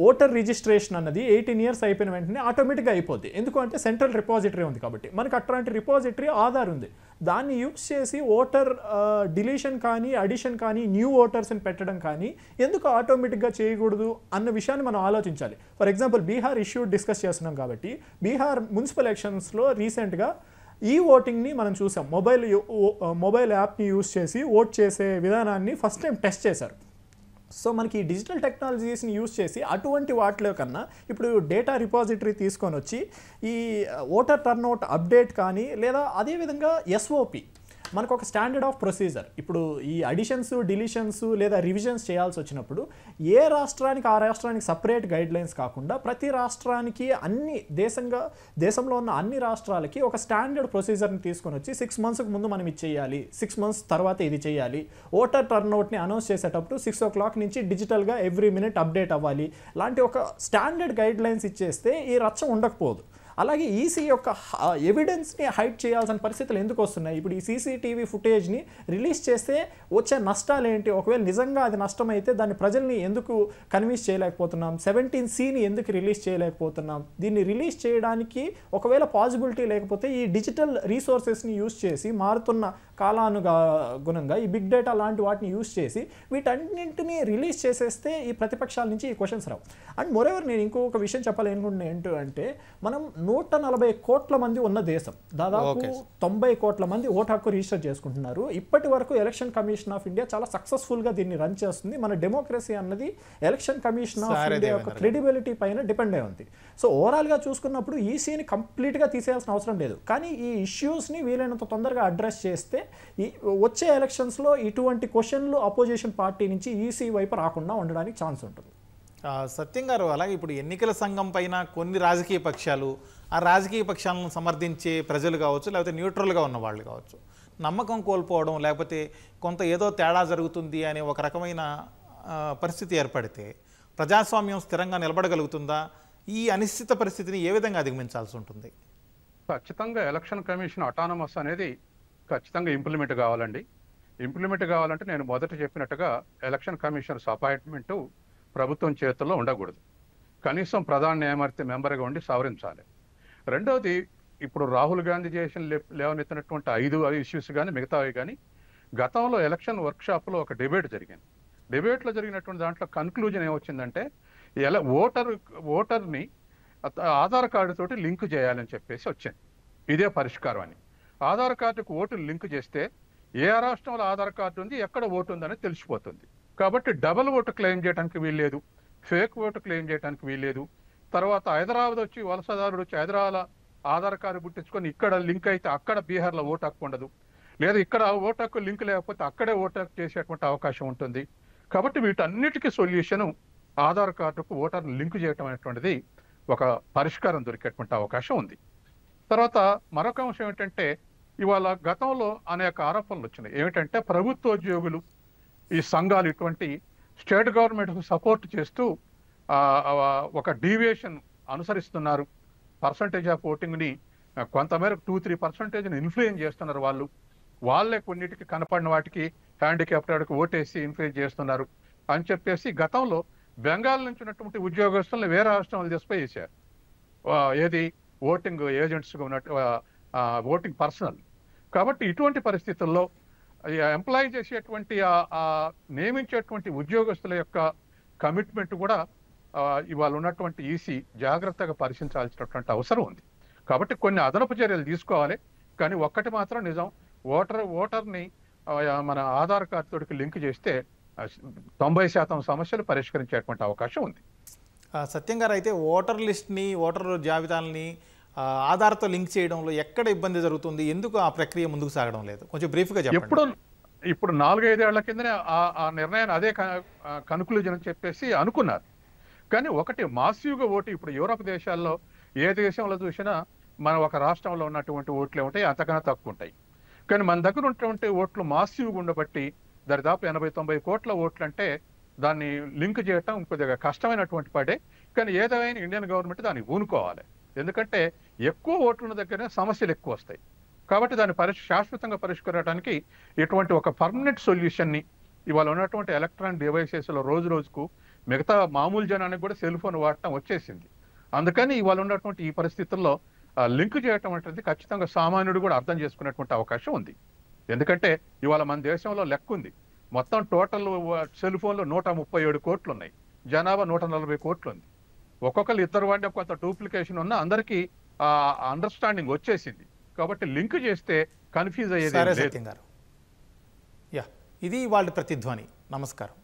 ఓటర్ రిజిస్ట్రేషన్ అన్నది 18 years అయిపోయిన వెంటనే ఆటోమేటిక్గా అయిపోద్ది. ఎందుకంటే సెంట్రల్ రిపాజిటరీ ఉంది కాబట్టి. మనకు అట్లాంటి రిపాజిటరీ ఆధార్ ఉంది, దాన్ని యూజ్ చేసి ఓటర్ డిలీషన్ కానీ అడిషన్ కానీ న్యూ ఓటర్స్ని పెట్టడం కానీ ఎందుకు ఆటోమేటిక్గా చేయకూడదు అన్న విషయాన్ని మనం ఆలోచించాలి. For example Bihar issue discuss చేస్తున్నాం కాబట్టి, బీహార్ మున్సిపల్ ఎలక్షన్స్లో రీసెంట్గా ఈ ఓటింగ్ని మనం చూసాం. మొబైల్ యాప్ని యూస్ చేసి ఓట్ చేసే విధానాన్ని ఫస్ట్ టైం టెస్ట్ చేశారు. సో మనకి ఈ డిజిటల్ టెక్నాలజీస్ని యూస్ చేసి అటువంటి వాటిలో కన్నా ఇప్పుడు డేటా రిపాజిటరీ తీసుకొని వచ్చి ఈ ఓటర్ టర్న్అవుట్ అప్డేట్ కానీ లేదా అదేవిధంగా ఎస్ఓపి మనకు ఒక స్టాండర్డ్ ఆఫ్ ప్రొసీజర్, ఇప్పుడు ఈ అడిషన్స్ డిలీషన్స్ లేదా రివిజన్స్ చేయాల్సి వచ్చినప్పుడు ఏ రాష్ట్రానికి ఆ రాష్ట్రానికి సపరేట్ గైడ్ లైన్స్ కాకుండా ప్రతి రాష్ట్రానికి దేశంలో ఉన్న అన్ని రాష్ట్రాలకి ఒక స్టాండర్డ్ ప్రొసీజర్ని తీసుకొని వచ్చి 6 monthsకి ముందు మనం ఇది చేయాలి, 6 months తర్వాత ఇది చేయాలి, ఓటర్ టర్న్అవుట్ని అనౌన్స్ చేసేటప్పుడు 6 o'clock నుంచి డిజిటల్గా ఎవ్రీ మినిట్ అప్డేట్ అవ్వాలి, లాంటి ఒక స్టాండర్డ్ గైడ్ లైన్స్ ఇచ్చేస్తే ఈ రచ్చ ఉండకపోదు. అలాగే ఈసీ యొక్క ఎవిడెన్స్ని హైడ్ చేయాల్సిన పరిస్థితులు ఎందుకు వస్తున్నాయి? ఇప్పుడు ఈ సీసీటీవీ ఫుటేజ్ని రిలీజ్ చేస్తే వచ్చే నష్టాలు ఏంటి? ఒకవేళ నిజంగా అది నష్టమైతే దాన్ని ప్రజల్ని ఎందుకు కన్విన్స్ చేయలేకపోతున్నాం? 17C ఎందుకు రిలీజ్ చేయలేకపోతున్నాం? దీన్ని రిలీజ్ చేయడానికి ఒకవేళ పాసిబిలిటీ లేకపోతే ఈ డిజిటల్ రీసోర్సెస్ని యూజ్ చేసి మారుతున్న కాలానుగుణంగా ఈ బిగ్ డేటా లాంటి వాటిని యూజ్ చేసి వీటన్నింటినీ రిలీజ్ చేసేస్తే ఈ ప్రతిపక్షాల నుంచి ఈ క్వశ్చన్స్ రావు. అండ్ మోరెవర్ నేను ఇంకొక విషయం చెప్పాలనుకుంటున్నాను ఏంటంటే, మనం 140 కోట్ల మంది ఉన్న దేశం, దాదాపు 90 కోట్ల మంది ఓటు హక్కు రిజిస్టర్ చేసుకుంటున్నారు. ఇప్పటి వరకు ఎలక్షన్ కమిషన్ ఆఫ్ ఇండియా చాలా సక్సెస్ఫుల్గా దీన్ని రన్ చేస్తుంది. మన డెమోక్రసీ అన్నది ఎలక్షన్ కమిషన్ ఆఫ్ ఇండియా యొక్క క్రెడిబిలిటీ పైన డిపెండ్ అయి ఉంది. సో ఓవరాల్గా చూసుకున్నప్పుడు ఈసీని కంప్లీట్గా తీసేయాల్సిన అవసరం లేదు, కానీ ఈ ఇష్యూస్ని వీలైనంత తొందరగా అడ్రస్ చేస్తే ఈ వచ్చే ఎలక్షన్స్లో ఇటువంటి క్వశ్చన్లు అపోజిషన్ పార్టీ నుంచి ఈసీ వైపు రాకుండా ఉండడానికి ఛాన్స్ ఉంటుంది. సత్యం గారు, అలాగే ఇప్పుడు ఎన్నికల సంఘం పైన కొన్ని రాజకీయ పక్షాలు, ఆ రాజకీయ పక్షాలను సమర్థించే ప్రజలు కావచ్చు, లేకపోతే న్యూట్రల్గా ఉన్న వాళ్ళు కావచ్చు, నమ్మకం కోల్పోవడం, లేకపోతే కొంత ఏదో తేడా జరుగుతుంది అనే ఒక రకమైన పరిస్థితి ఏర్పడితే ప్రజాస్వామ్యం స్థిరంగా నిలబడగలుగుతుందా? ఈ అనిశ్చిత పరిస్థితిని ఏ విధంగా అధిగమించాల్సి ఉంటుంది? ఖచ్చితంగా ఎలక్షన్ కమిషన్ అటానమస్ అనేది ఖచ్చితంగా ఇంప్లిమెంట్ కావాలండి. ఇంప్లిమెంట్ కావాలంటే నేను మొదట చెప్పినట్టుగా ఎలక్షన్ కమిషనర్స్ అపాయింట్మెంటు ప్రభుత్వం చేతుల్లో ఉండకూడదు. కనీసం ప్రధాన న్యాయమూర్తి మెంబర్గా ఉండి సవరించాలి. రెండవది, ఇప్పుడు రాహుల్ గాంధీ చేసిన లేవనెత్తినటువంటి 5 ఇష్యూస్ కానీ మిగతావి కానీ గతంలో ఎలక్షన్ వర్క్షాప్లో ఒక డిబేట్ జరిగింది. డిబేట్లో జరిగినటువంటి దాంట్లో కన్క్లూజన్ ఏమొచ్చిందంటే, ఓటర్ని ఆధార్ కార్డుతోటి లింక్ చేయాలని చెప్పేసి వచ్చింది. ఇదే పరిష్కారం అని. ఆధార్ కార్డుకు ఓటు లింక్ చేస్తే ఏ రాష్ట్రంలో ఆధార్ కార్డు ఉంది, ఎక్కడ ఓటు ఉందని తెలిసిపోతుంది. కాబట్టి డబుల్ ఓటు క్లెయిమ్ చేయడానికి వీల్లేదు, ఫేక్ ఓటు క్లెయిమ్ చేయడానికి వీల్లేదు. తర్వాత హైదరాబాద్ వచ్చి వలసదారుడు వచ్చి హైదరాబాద్ ఆధార్ కార్డు గుర్తించుకొని ఇక్కడ లింక్ అయితే అక్కడ బీహార్లో ఓటు హక్కు ఉండదు, లేదా ఇక్కడ ఓటు హక్కు లింక్ లేకపోతే అక్కడే ఓటు హక్కు చేసేటువంటి అవకాశం ఉంటుంది. కాబట్టి వీటన్నిటికీ సొల్యూషను ఆధార్ కార్డుకు ఓటర్ని లింక్ చేయటం అనేటువంటిది ఒక పరిష్కారం దొరికేటువంటి అవకాశం ఉంది. తర్వాత మరొక అంశం ఏంటంటే, ఇవాళ గతంలో అనేక ఆరోపణలు వచ్చినాయి. ఏమిటంటే, ప్రభుత్వోద్యోగులు, ఈ సంఘాలు ఇటువంటి స్టేట్ గవర్నమెంట్కు సపోర్ట్ చేస్తూ ఒక డీవియేషన్ అనుసరిస్తున్నారు. పర్సంటేజ్ ఆఫ్ ఓటింగ్ని కొంతమేరకు 2-3% ఇన్ఫ్లుయెన్స్ చేస్తున్నారు. వాళ్ళే కొన్నిటికి కనపడిన వాటికి హ్యాండిక్యాప్టెడ్కి ఓటేసి ఇన్ఫ్లుయెన్స్ చేస్తున్నారు అని చెప్పేసి గతంలో బెంగాల్ నుంచి ఉన్నటువంటి ఉద్యోగస్తులను వేరే రాష్ట్రాలు తీసుకుపోయేసారు. ఏది ఓటింగ్ ఏజెంట్స్గా ఉన్నట్టు ఓటింగ్ పర్సనల్. కాబట్టి ఇటువంటి పరిస్థితుల్లో ఎంప్లాయ్ చేసేటువంటి నియమించేటువంటి ఉద్యోగస్తుల యొక్క కమిట్మెంట్ కూడా ఇవాళ ఉన్నటువంటి ఈసీ జాగ్రత్తగా పరిశీలించాల్సినటువంటి అవసరం ఉంది. కాబట్టి కొన్ని అదనపు చర్యలు తీసుకోవాలి. కానీ ఒక్కటి మాత్రం నిజం, ఓటర్ని మన ఆధార్ కార్డు తోటికి లింక్ చేస్తే 90% సమస్యలు పరిష్కరించేటువంటి అవకాశం ఉంది. సత్యం గారు, అయితే ఓటర్ లిస్ట్ని, ఓటర్ జాబితాలని ఆధార్తో లింక్ చేయడంలో ఎక్కడ ఇబ్బంది జరుగుతుంది? ఎందుకు ఆ ప్రక్రియ ముందుకు సాగడం లేదు? కొంచెం బ్రీఫ్గా చెప్పండి. ఇప్పుడు 4-5 ఏళ్ల కిందనే ఆ నిర్ణయాన్ని అదే కన్క్లూజన్ అని చెప్పేసి అనుకున్నారు. కానీ ఒకటి మాసివ్గా ఓటు, ఇప్పుడు యూరోప్ దేశాల్లో ఏ దేశంలో చూసినా మన ఒక రాష్ట్రంలో ఉన్నటువంటి ఓట్లే ఉంటాయి, అంతకన్నా తక్కువ ఉంటాయి. కానీ మన దగ్గర ఉన్నటువంటి ఓట్లు మాసివ్గా ఉండబట్టి దరిదాపు 80-90 కోట్ల ఓట్లు అంటే దాన్ని లింక్ చేయటం కొద్దిగా కష్టమైనటువంటి పడే. కానీ ఏదైనా ఇండియన్ గవర్నమెంట్ దాన్ని ఊనుకోవాలి. ఎందుకంటే ఎక్కువ ఓట్ల దగ్గరనే సమస్యలు ఎక్కువ వస్తాయి. కాబట్టి దాన్ని శాశ్వతంగా పరిష్కరించడానికి ఇటువంటి ఒక పర్మనెంట్ సొల్యూషన్ని ఇవాళ ఉన్నటువంటి ఎలక్ట్రానిక్ డివైసెస్లో రోజు రోజుకు మిగతా మామూలు జనానికి కూడా సెల్ ఫోన్ వాడటం వచ్చేసింది. అందుకని ఇవాళ ఉన్నటువంటి ఈ పరిస్థితుల్లో లింక్ చేయటం అనేది ఖచ్చితంగా సామాన్యుడు కూడా అర్థం చేసుకునేటువంటి అవకాశం ఉంది. ఎందుకంటే ఇవాళ మన దేశంలో లెక్క ఉంది, మొత్తం టోటల్ సెల్ ఫోన్లో 137 కోట్లు ఉన్నాయి, జనాభా 140 కోట్లు ఉంది. ఒక్కొక్కరు ఇద్దరు వాడిన కొంత డూప్లికేషన్ ఉన్నా అందరికీ అండర్స్టాండింగ్ వచ్చేసింది. కాబట్టి లింక్ చేస్తే కన్ఫ్యూజ్ అయ్యేది సరే లేదు. సత్యం గారు, యా, ఇది వాళ్ళ ప్రతిధ్వని. నమస్కారం.